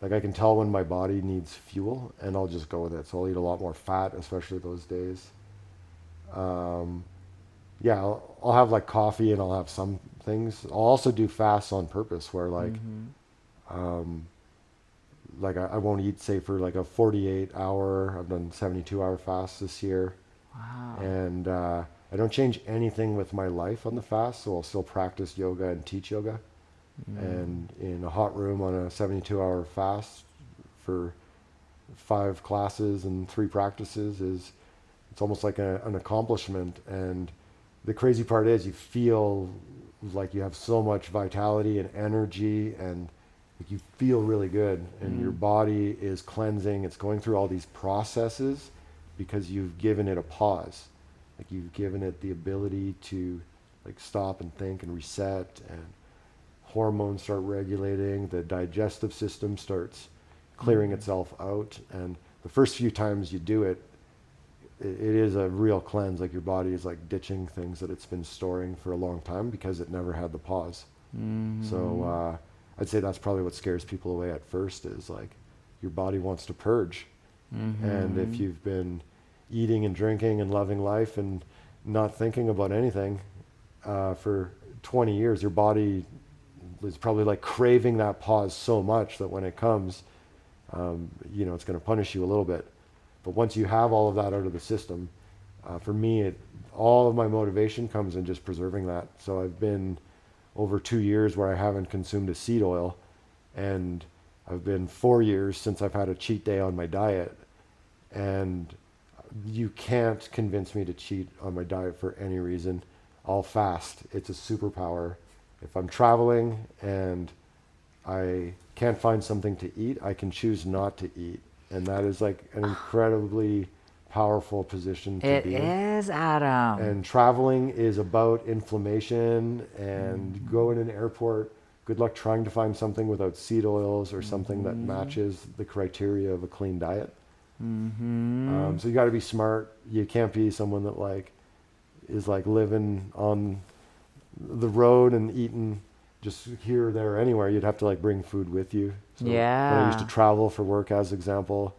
like I can tell when my body needs fuel, and I'll just go with it. So I'll eat a lot more fat, especially those days. Yeah, I'll have like coffee, and I'll have some things. I'll also do fasts on purpose, where like I won't eat, say, for like a 48-hour. I've done 72-hour fasts this year. Wow. And I don't change anything with my life on the fast, so I'll still practice yoga and teach yoga. And in a hot room on a 72-hour fast for 5 classes and 3 practices it's almost like an accomplishment. And the crazy part is you feel like you have so much vitality and energy, and like you feel really good, and your body is cleansing. It's going through all these processes because you've given it a pause. Like you've given it the ability to like stop and think and reset, and hormones start regulating, the digestive system starts clearing itself out. And the first few times you do it, it is a real cleanse. Like your body is like ditching things that it's been storing for a long time because it never had the pause. So I'd say that's probably what scares people away at first, is like your body wants to purge. And if you've been eating and drinking and loving life and not thinking about anything for 20 years, your body is probably like craving that pause so much that when it comes, it's going to punish you a little bit. But once you have all of that out of the system, for me, all of my motivation comes in just preserving that. So I've been over 2 years where I haven't consumed a seed oil, and I've been 4 years since I've had a cheat day on my diet. And you can't convince me to cheat on my diet for any reason. I'll fast. It's a superpower. If I'm traveling and I can't find something to eat, I can choose not to eat. And that is like an incredibly powerful position to be in. It is, Adam. And traveling is about inflammation, and go in an airport. Good luck trying to find something without seed oils or something that matches the criteria of a clean diet. So you got to be smart. You can't be someone that like is like living on the road and eating just here or there or anywhere. You'd have to like bring food with you. So when I used to travel for work, as example,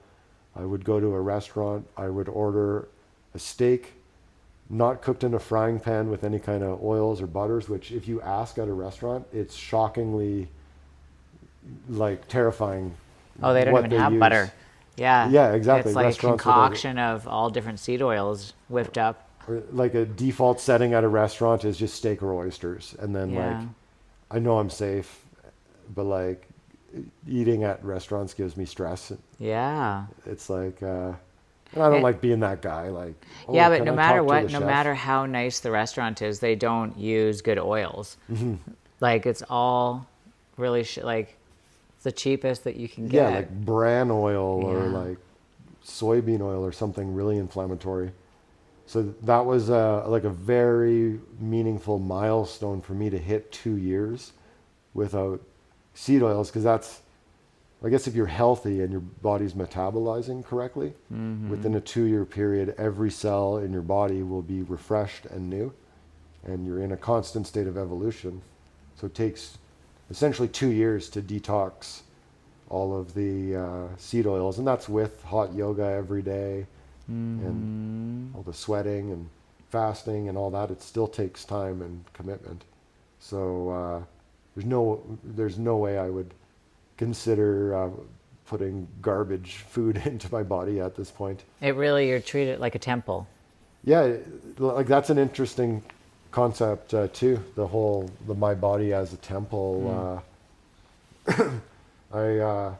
I would go to a restaurant. I would order a steak, not cooked in a frying pan with any kind of oils or butters, which if you ask at a restaurant, it's shockingly like terrifying. Oh, they don't what even have use. butter. Yeah. Yeah, exactly. It's like a Restaurants with a- concoction of all different seed oils whipped up. Or like a default setting at a restaurant is just steak or oysters. And then Yeah. like, I know I'm safe, but like eating at restaurants gives me stress. Yeah. It's like, and I don't like being that guy. Like, oh, Yeah, but can no I matter talk to what, the no chef? matter how nice the restaurant is, they don't use good oils. Like it's all really like the cheapest that you can get. Yeah, like bran oil or Yeah. like soybean oil or something really inflammatory. So that was like a very meaningful milestone for me to hit 2 years without seed oils, because that's, I guess, if you're healthy and your body's metabolizing correctly, within a 2-year period, every cell in your body will be refreshed and new, and you're in a constant state of evolution. So it takes essentially 2 years to detox all of the seed oils, and that's with hot yoga every day and all the sweating and fasting and all that. It still takes time and commitment. So there's no way I would consider putting garbage food into my body at this point. It really, you're treated like a temple. Yeah, like that's an interesting concept too. The my body as a temple. I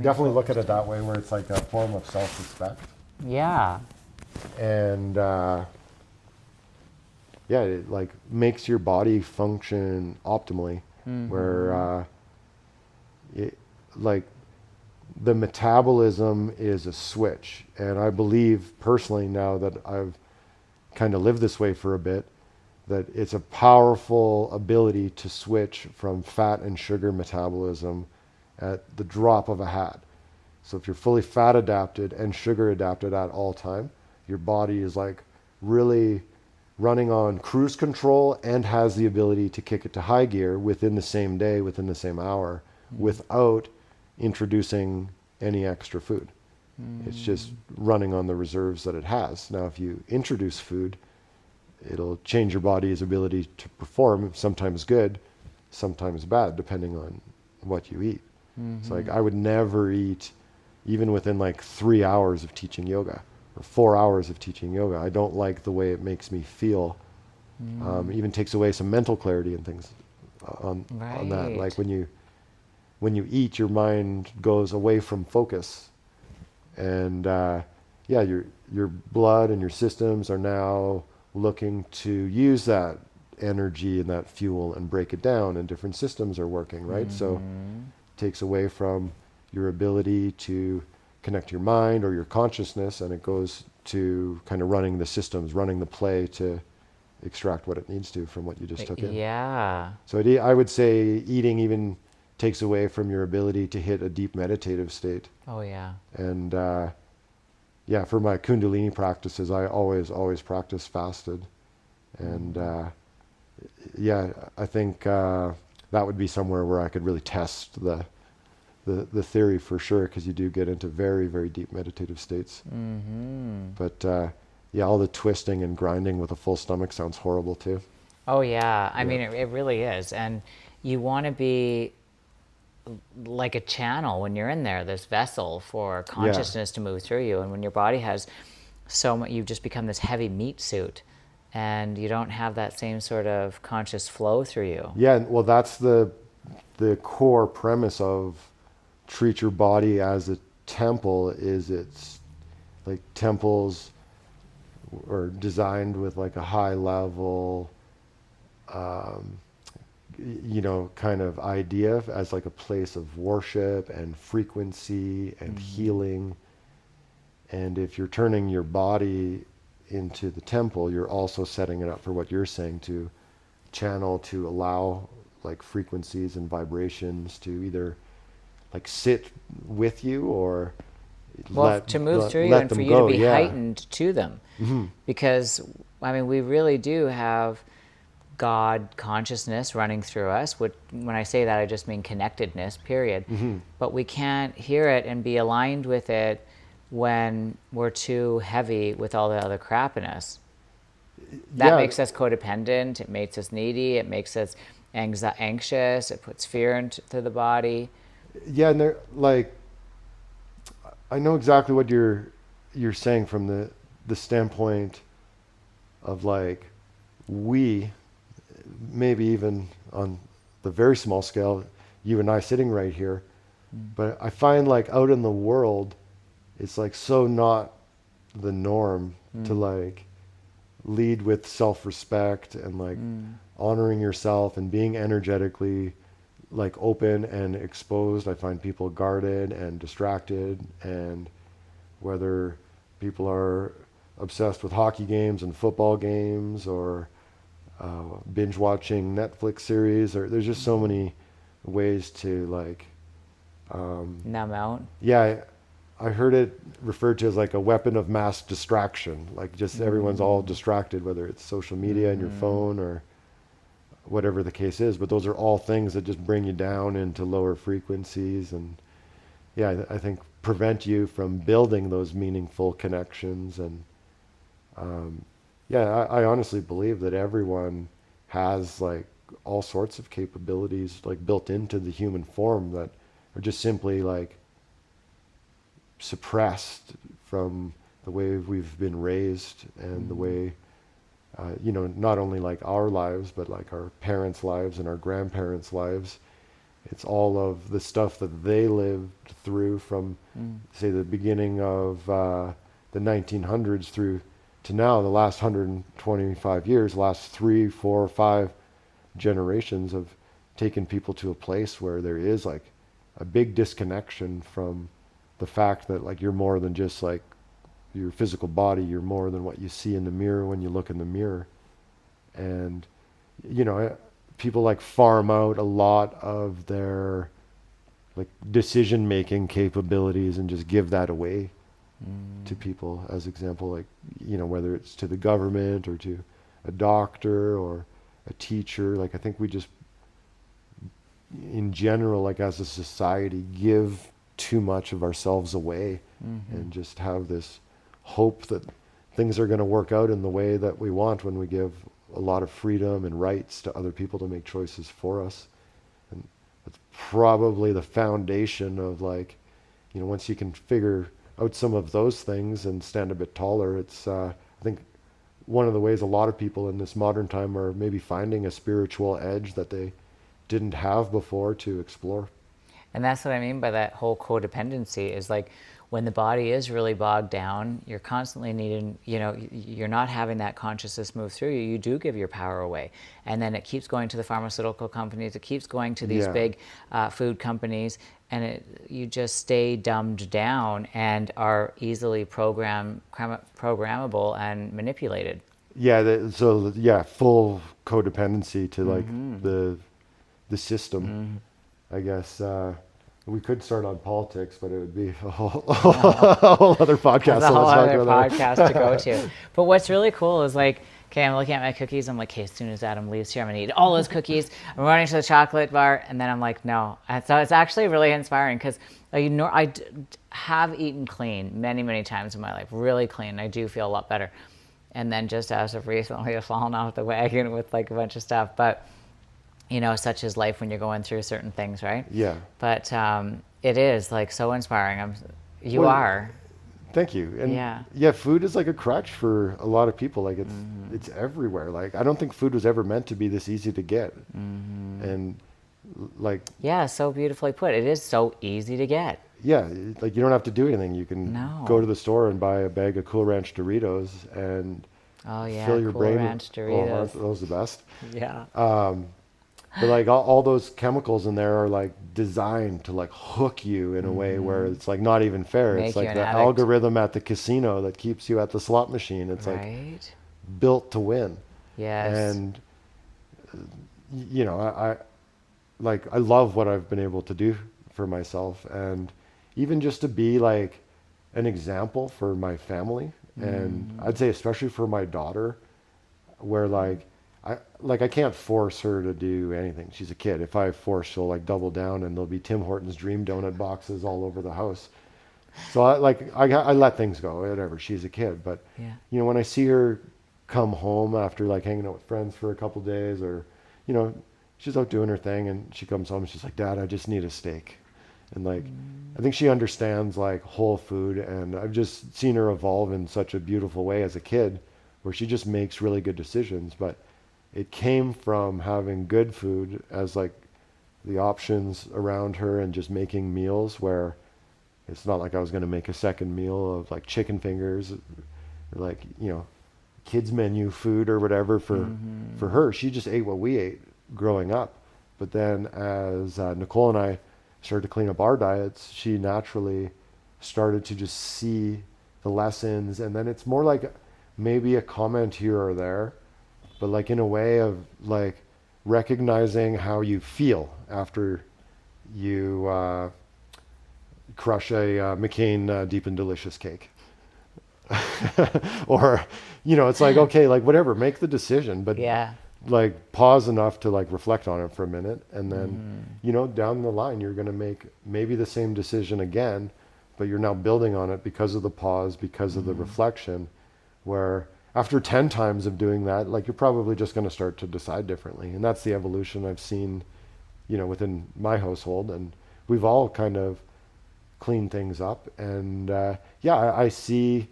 definitely look at it that way, where it's like a form of self-respect, Yeah. and yeah, it like makes your body function optimally, where like the metabolism is a switch, and I believe personally, now that I've kind of lived this way for a bit, that it's a powerful ability to switch from fat and sugar metabolism at the drop of a hat. So if you're fully fat adapted and sugar adapted at all time, your body is like really running on cruise control and has the ability to kick it to high gear within the same day, within the same hour, without introducing any extra food. It's just running on the reserves that it has. Now, if you introduce food, it'll change your body's ability to perform, sometimes good, sometimes bad, depending on what you eat. So like I would never eat, even within like 3 hours of teaching yoga or 4 hours of teaching yoga. I don't like the way it makes me feel. Even takes away some mental clarity and things on that. Right. Like when you eat, your mind goes away from focus, and yeah, your blood and your systems are now looking to use that energy and that fuel and break it down, and different systems are working, right? So it takes away from your ability to connect your mind or your consciousness, and it goes to kind of running the systems, running the play to extract what it needs to from what you just took in. Yeah. So I would say eating even takes away from your ability to hit a deep meditative state. Oh, yeah. And yeah, for my Kundalini practices, I always practice fasted. And yeah, I think that would be somewhere where I could really test the theory for sure, because you do get into very, very deep meditative states. But yeah, all the twisting and grinding with a full stomach sounds horrible too. Oh, yeah. I mean, it really is. And you want to be like a channel when you're in there, this vessel for consciousness to move through you. And when your body has so much, you just become this heavy meat suit, and you don't have that same sort of conscious flow through you. Yeah, well, that's the core premise of treat your body as a temple. Is it's like temples are designed with like a high level you know, kind of idea as like a place of worship and frequency and healing. And if you're turning your body into the temple, you're also setting it up for what you're saying, to channel, to allow like frequencies and vibrations to either like sit with you, or Well, to move through you and for you to be heightened to them. Because, I mean, we really do have God consciousness running through us. When I say that, I just mean connectedness, period. But we can't hear it and be aligned with it when we're too heavy with all the other crap in us. That makes us codependent. It makes us needy. It makes us anxious. It puts fear into the body. Yeah, and they're like, I know exactly what you're saying from the standpoint of like, we, maybe even on the very small scale, you and I sitting right here, but I find like out in the world, it's like so not the norm to like lead with self-respect and like honoring yourself and being energetically like open and exposed. I find people guarded and distracted, and whether people are obsessed with hockey games and football games, or binge watching Netflix series, or there's just so many ways to like Numb out. yeah, I heard it referred to as like a weapon of mass distraction. Like just everyone's all distracted, whether it's social media and your phone or whatever the case is. But those are all things that just bring you down into lower frequencies, and yeah, I think prevent you from building those meaningful connections. And yeah, I honestly believe that everyone has like all sorts of capabilities like built into the human form that are just simply like suppressed from the way we've been raised and the way, not only like our lives, but like our parents' lives and our grandparents' lives. It's all of the stuff that they lived through from, say, the beginning of the 1900s through to now, the last 125 years, last 3, 4, 5 generations have taken people to a place where there is like a big disconnection from the fact that like you're more than just like your physical body, you're more than what you see in the mirror when you look in the mirror. And, people like farm out a lot of their like decision making capabilities and just give that away to people as example, like, whether it's to the government or to a doctor or a teacher. Like I think we just in general, like as a society, give too much of ourselves away and just have this hope that things are going to work out in the way that we want when we give a lot of freedom and rights to other people to make choices for us. And that's probably the foundation of like, once you can figure out some of those things and stand a bit taller, it's, I think one of the ways a lot of people in this modern time are maybe finding a spiritual edge that they didn't have before to explore. And that's what I mean by that whole codependency is like when the body is really bogged down, you're constantly needing, you're not having that consciousness move through you. You do give your power away. And then it keeps going to the pharmaceutical companies. It keeps going to these big food companies. And you just stay dumbed down and are easily programmable and manipulated. Yeah. Full codependency to like the system. I guess we could start on politics, but it would be a whole other podcast. That's a whole other podcast to go to. But what's really cool is like, okay, I'm looking at my cookies. I'm like, okay, as soon as Adam leaves here, I'm going to eat all those cookies. I'm running to the chocolate bar. And then I'm like, no. And so it's actually really inspiring because I have eaten clean many, many times in my life, really clean. I do feel a lot better. And then just as of recently, I've fallen off the wagon with like a bunch of stuff. But such is life when you're going through certain things, right? Yeah. But it is like so inspiring. You are. Thank you. And food is like a crutch for a lot of people. Like it's everywhere. Like I don't think food was ever meant to be this easy to get. And like so beautifully put. It is so easy to get. Yeah, like you don't have to do anything. You can go to the store and buy a bag of Cool Ranch Doritos and fill your Cool brain. Ranch Doritos. Those are the best. Yeah. But like all those chemicals in there are like designed to like hook you in a way where it's like not even fair. Make it's like you the an addict. algorithm at the casino that keeps you at the slot machine. It's like built to win. Yes. And I love what I've been able to do for myself, and even just to be like an example for my family, and I'd say especially for my daughter, where I can't force her to do anything. She's a kid. If I force, she'll like double down, and there'll be Tim Hortons Dream Donut boxes all over the house. So I let things go, whatever. She's a kid, but when I see her come home after like hanging out with friends for a couple days, or she's out doing her thing, and she comes home and she's like, "Dad, I just need a steak." And like, I think she understands like whole food, and I've just seen her evolve in such a beautiful way as a kid, where she just makes really good decisions. But it came from having good food as like the options around her, and just making meals where it's not like I was going to make a second meal of like chicken fingers or like, kids menu food or whatever for her. She just ate what we ate growing up. But then as Nicole and I started to clean up our diets, she naturally started to just see the lessons. And then it's more like maybe a comment here or there, but like in a way of like recognizing how you feel after you crush a McCain Deep and Delicious cake. Or, it's like, okay, like whatever, make the decision, but like pause enough to like reflect on it for a minute. And then, down the line, you're going to make maybe the same decision again, but you're now building on it because of the pause, because of the reflection, where after 10 times of doing that, like you're probably just going to start to decide differently. And that's the evolution I've seen, within my household. And we've all kind of clean things up. And yeah, I see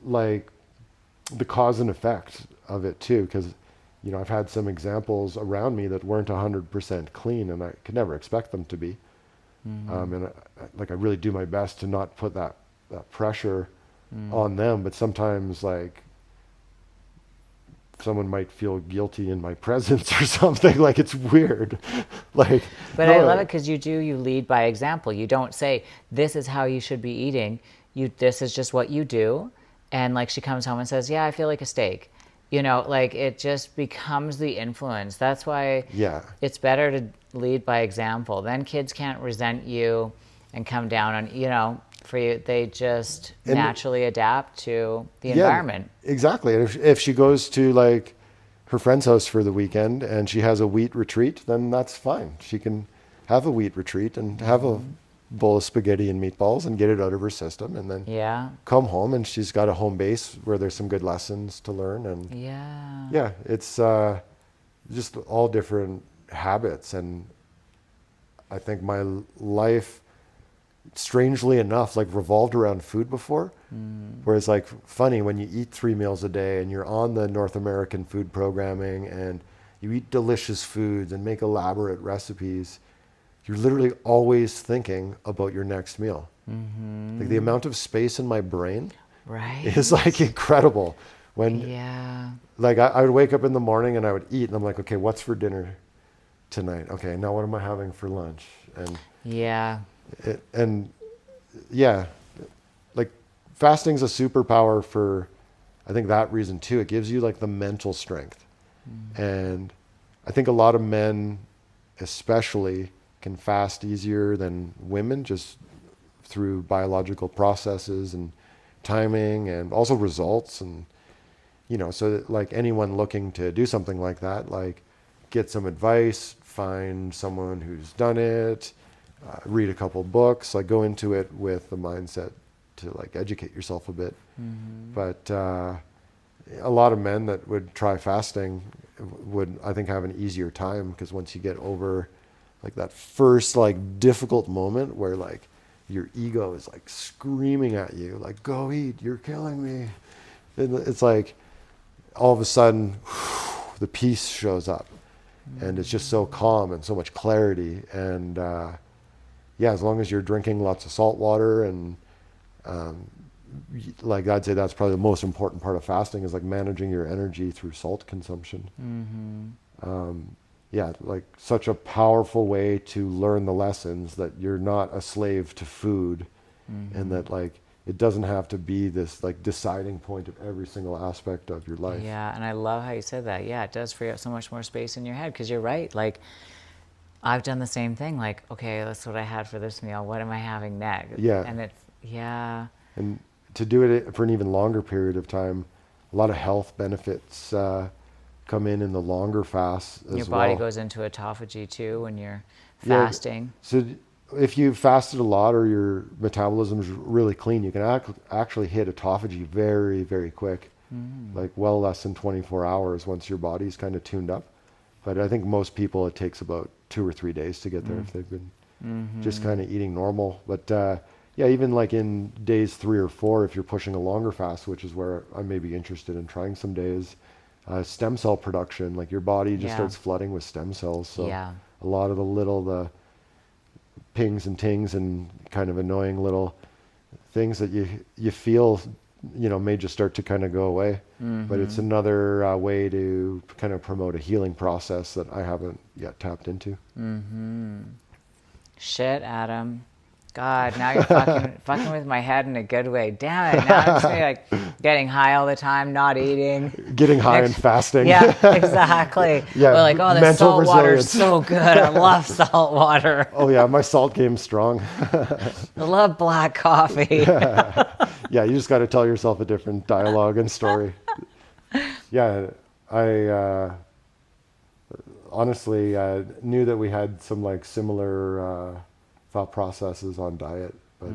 like the cause and effect of it too, because I've had some examples around me that weren't 100% clean, and I could never expect them to be. And I really do my best to not put that pressure on them, but sometimes like someone might feel guilty in my presence or something. Like, it's weird. Like, But no, I love it because you lead by example. You don't say, this is how you should be eating. This is just what you do. And like she comes home and says, yeah, I feel like a steak. Like it just becomes the influence. That's why yeah, it's better to lead by example. Then kids can't resent you and come down on, for you. They just naturally adapt to the environment. Exactly. And if she goes to like her friend's house for the weekend and she has a wheat retreat, then that's fine. She can have a wheat retreat and have a bowl of spaghetti and meatballs and get it out of her system, and then come home and she's got a home base where there's some good lessons to learn. And it's just all different habits. And I think my life, strangely enough, like revolved around food before. Whereas like funny, when you eat 3 meals a day and you're on the North American food programming and you eat delicious foods and make elaborate recipes, you're literally always thinking about your next meal. Like the amount of space in my brain is like incredible. When like I would wake up in the morning and I would eat and I'm like, okay, what's for dinner tonight? Okay, now what am I having for lunch? And like fasting's a superpower for, I think, that reason too. It gives you like the mental strength. And I think a lot of men especially can fast easier than women, just through biological processes and timing and also results. And so that, like, anyone looking to do something like that, like, get some advice, find someone who's done it, read a couple books, like go into it with the mindset to like educate yourself a bit. But a lot of men that would try fasting would, I think, have an easier time, because once you get over like that first like difficult moment where like your ego is like screaming at you, like, go eat, you're killing me. And it's like all of a sudden the peace shows up, and it's just so calm and so much clarity. And as long as you're drinking lots of salt water, and like I'd say that's probably the most important part of fasting, is like managing your energy through salt consumption. Like such a powerful way to learn the lessons that you're not a slave to food, and that like it doesn't have to be this like deciding point of every single aspect of your life. Yeah, and I love how you said that. Yeah, it does free up so much more space in your head, because you're right. Like, I've done the same thing. Like, okay, that's what I had for this meal. What am I having next? Yeah. And it's, And to do it for an even longer period of time, a lot of health benefits come in the longer fast as well. Your body goes into autophagy too when you're fasting. So if you've fasted a lot or your metabolism is really clean, you can actually hit autophagy very, very quick, like well less than 24 hours once your body's kind of tuned up. But I think most people, it takes about 2 or 3 days to get there if they've been just kind of eating normal. But even like in days 3 or 4, if you're pushing a longer fast, which is where I may be interested in trying some days, stem cell production, like your body just starts flooding with stem cells. So a lot of the pings and tings and kind of annoying little things that you feel, may just start to kind of go away. But it's another way to kind of promote a healing process that I haven't yet tapped into. Shit, Adam. God, now you're fucking with my head in a good way. Damn it. Now I'm just like getting high all the time, not eating. Getting high and fasting. Yeah, exactly. Yeah, we're like, oh, this mental salt water is resilience. so good. I love salt water. Oh yeah, my salt game's strong. I love black coffee. Yeah, you just got to tell yourself a different dialogue and story. Yeah, I honestly knew that we had some like similar thought processes on diet, but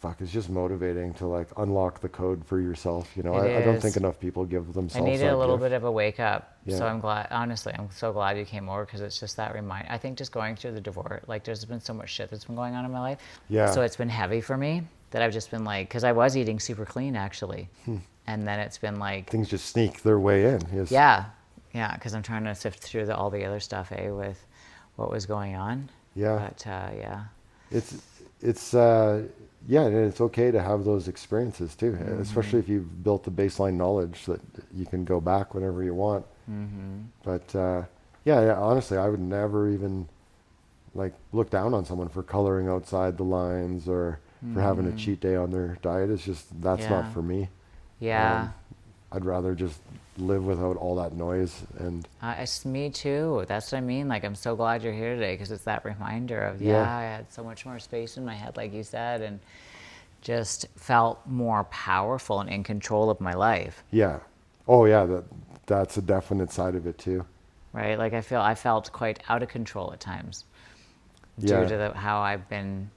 fuck, it's just motivating to like unlock the code for yourself. You know, It I don't is. think enough people give I themselves needed that a little gift. bit of a wake up. Yeah. So I'm glad, honestly, I'm so glad you came over because it's just that remind. I think just going through the divorce, like there's been so much shit that's been going on in my life. Yeah. So it's been heavy for me that I've just been like, because I was eating super clean actually. And then it's been like, Things just sneak their way in. Yes. yeah, yeah, because I'm trying to sift through all the other stuff, with what was going on. Yeah. But yeah. It's yeah, and it's okay to have those experiences too, especially if you've built the baseline knowledge that you can go back whenever you want. But yeah, honestly, I would never even like look down on someone for coloring outside the lines or for having a cheat day on their diet. It's just that's Yeah. not for me. Yeah. I'd rather just live without all that noise and It's me too. That's what I mean. Like, I'm so glad you're here today because it's that reminder of, Yeah. I had so much more space in my head, like you said, and just felt more powerful and in control of my life, yeah. Oh yeah, that's a definite side of it too. right? Like, I felt quite out of control at times Yeah. due to how I've been,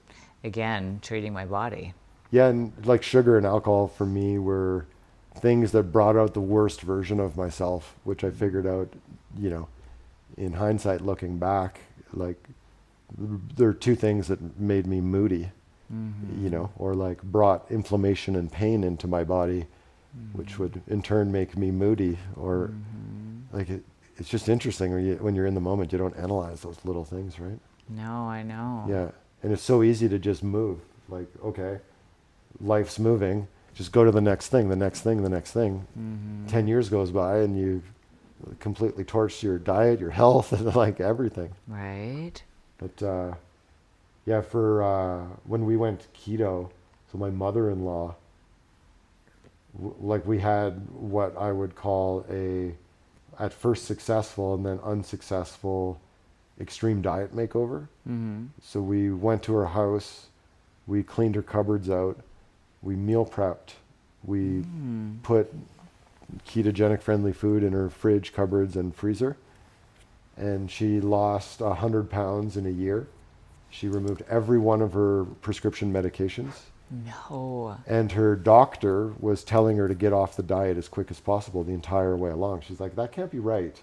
again, treating my body. Yeah, and like sugar and alcohol for me were things that brought out the worst version of myself, which I figured out, you know, in hindsight looking back, like there are two things that made me moody, you know, or like brought inflammation and pain into my body, which would in turn make me moody or like it's just interesting when you're in the moment, you don't analyze those little things, right? No, I know. Yeah. And it's so easy to just move like, okay, life's moving, just go to the next thing, the next thing, the next thing. 10 years goes by and you've completely torched your diet, your health, and like everything. Right? But yeah, for when we went keto, so my mother-in-law, like we had what I would call at first successful and then unsuccessful extreme diet makeover. So we went to her house, we cleaned her cupboards out, we meal prepped, we put ketogenic friendly food in her fridge, cupboards, and freezer. And she lost 100 pounds in a year. She removed every one of her prescription medications. No. And her doctor was telling her to get off the diet as quick as possible the entire way along. She's like, that can't be right.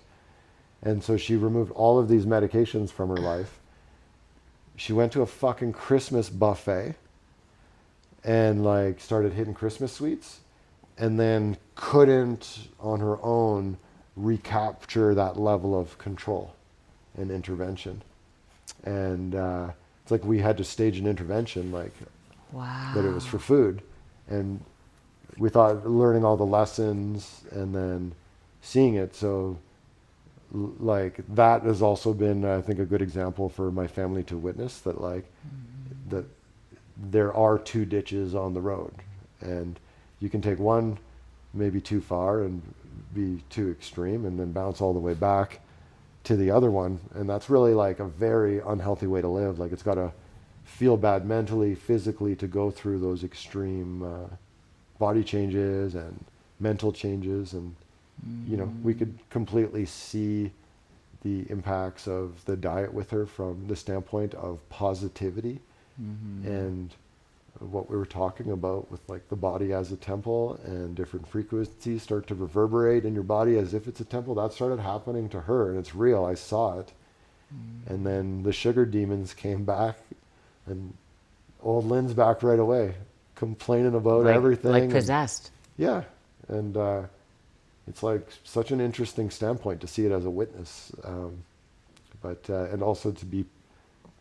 And so she removed all of these medications from her life. She went to a fucking Christmas buffet and like started hitting Christmas sweets and then couldn't on her own recapture that level of control and intervention. And it's like we had to stage an intervention like Wow. but it was for food. And we thought learning all the lessons and then seeing it. So like that has also been, I think, a good example for my family to witness that like that there are two ditches on the road and you can take one maybe too far and be too extreme and then bounce all the way back to the other one. And that's really like a very unhealthy way to live. Like it's got to feel bad mentally, physically to go through those extreme body changes and mental changes. And, you know, we could completely see the impacts of the diet with her from the standpoint of positivity and what we were talking about with like the body as a temple and different frequencies start to reverberate in your body as if it's a temple. That started happening to her and it's real. I saw it. And then the sugar demons came back and old Lynn's back right away complaining about everything. Like possessed. Yeah. And it's like such an interesting standpoint to see it as a witness. But and also to be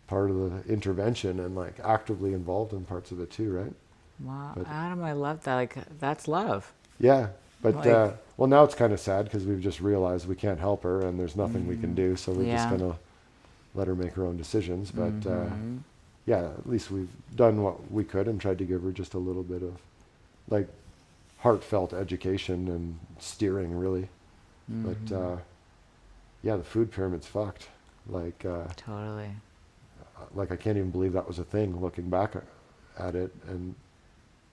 part of the intervention and like actively involved in parts of it too, right? Wow. But- Adam, I love that. Like, that's love. Yeah. But Like- well, now it's kind of sad because we've just realized we can't help her and there's nothing we can do. So we're just Yeah. going to let her make her own decisions. But yeah, at least we've done what we could and tried to give her just a little bit of like heartfelt education and steering really. But yeah, the food pyramid's fucked. Totally. Like I can't even believe that was a thing looking back at it. And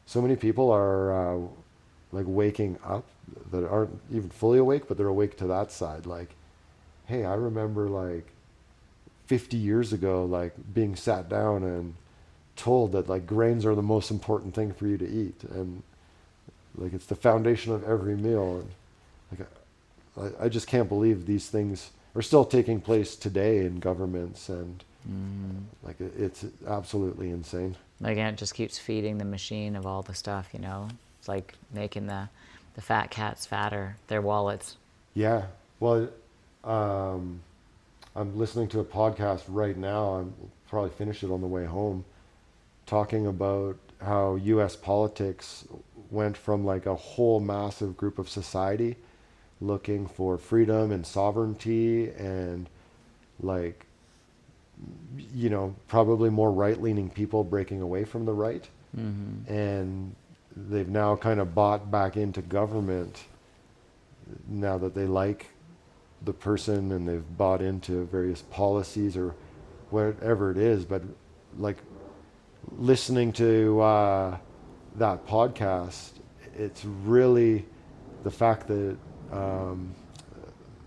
so many people are like waking up that aren't even fully awake, but they're awake to that side. Like, hey, I remember like 50 years ago, like being sat down and told that like grains are the most important thing for you to eat, and like it's the foundation of every meal. And like I just can't believe these things are still taking place today in governments, and like it's absolutely insane. Like it just keeps feeding the machine of all the stuff, you know? It's like making the fat cats fatter, their wallets. Yeah. Well, I'm listening to a podcast right now. I'll probably finish it on the way home, talking about how U.S. politics went from like a whole massive group of society looking for freedom and sovereignty and like, you know, probably more right-leaning people breaking away from the right. And they've now kind of bought back into government now that they like the person, and they've bought into various policies or whatever it is. But like listening to that podcast, it's really the fact that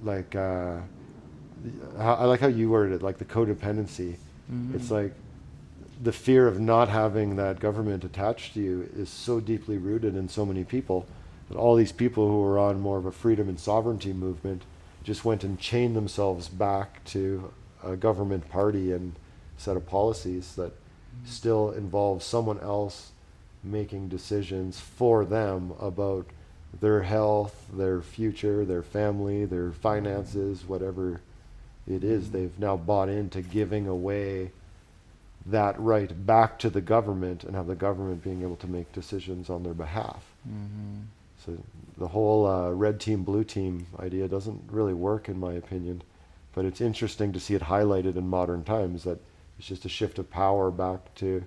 like I like how you worded it, like the codependency. It's like the fear of not having that government attached to you is so deeply rooted in so many people that all these people who are on more of a freedom and sovereignty movement just went and chained themselves back to a government party and set of policies that still involve someone else making decisions for them about their health, their future, their family, their finances, whatever it is. They've now bought into giving away that right back to the government and have the government being able to make decisions on their behalf. So the whole red team, blue team idea doesn't really work in my opinion, but it's interesting to see it highlighted in modern times that it's just a shift of power back to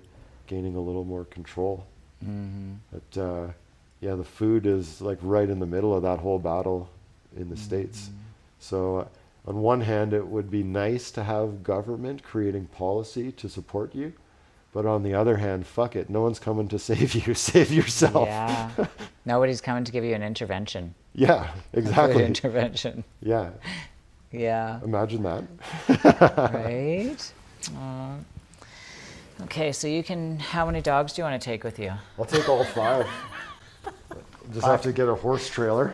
gaining a little more control. But yeah, the food is like right in the middle of that whole battle in the States. So on one hand, it would be nice to have government creating policy to support you. But on the other hand, fuck it. No one's coming to save you. Save yourself. Yeah. Nobody's coming to give you an intervention. Yeah, A food exactly. intervention. Yeah. Yeah. Imagine that. Right? Aw. Okay, so you can, how many dogs do you want to take with you? I'll take all 5. Just have to get a horse trailer.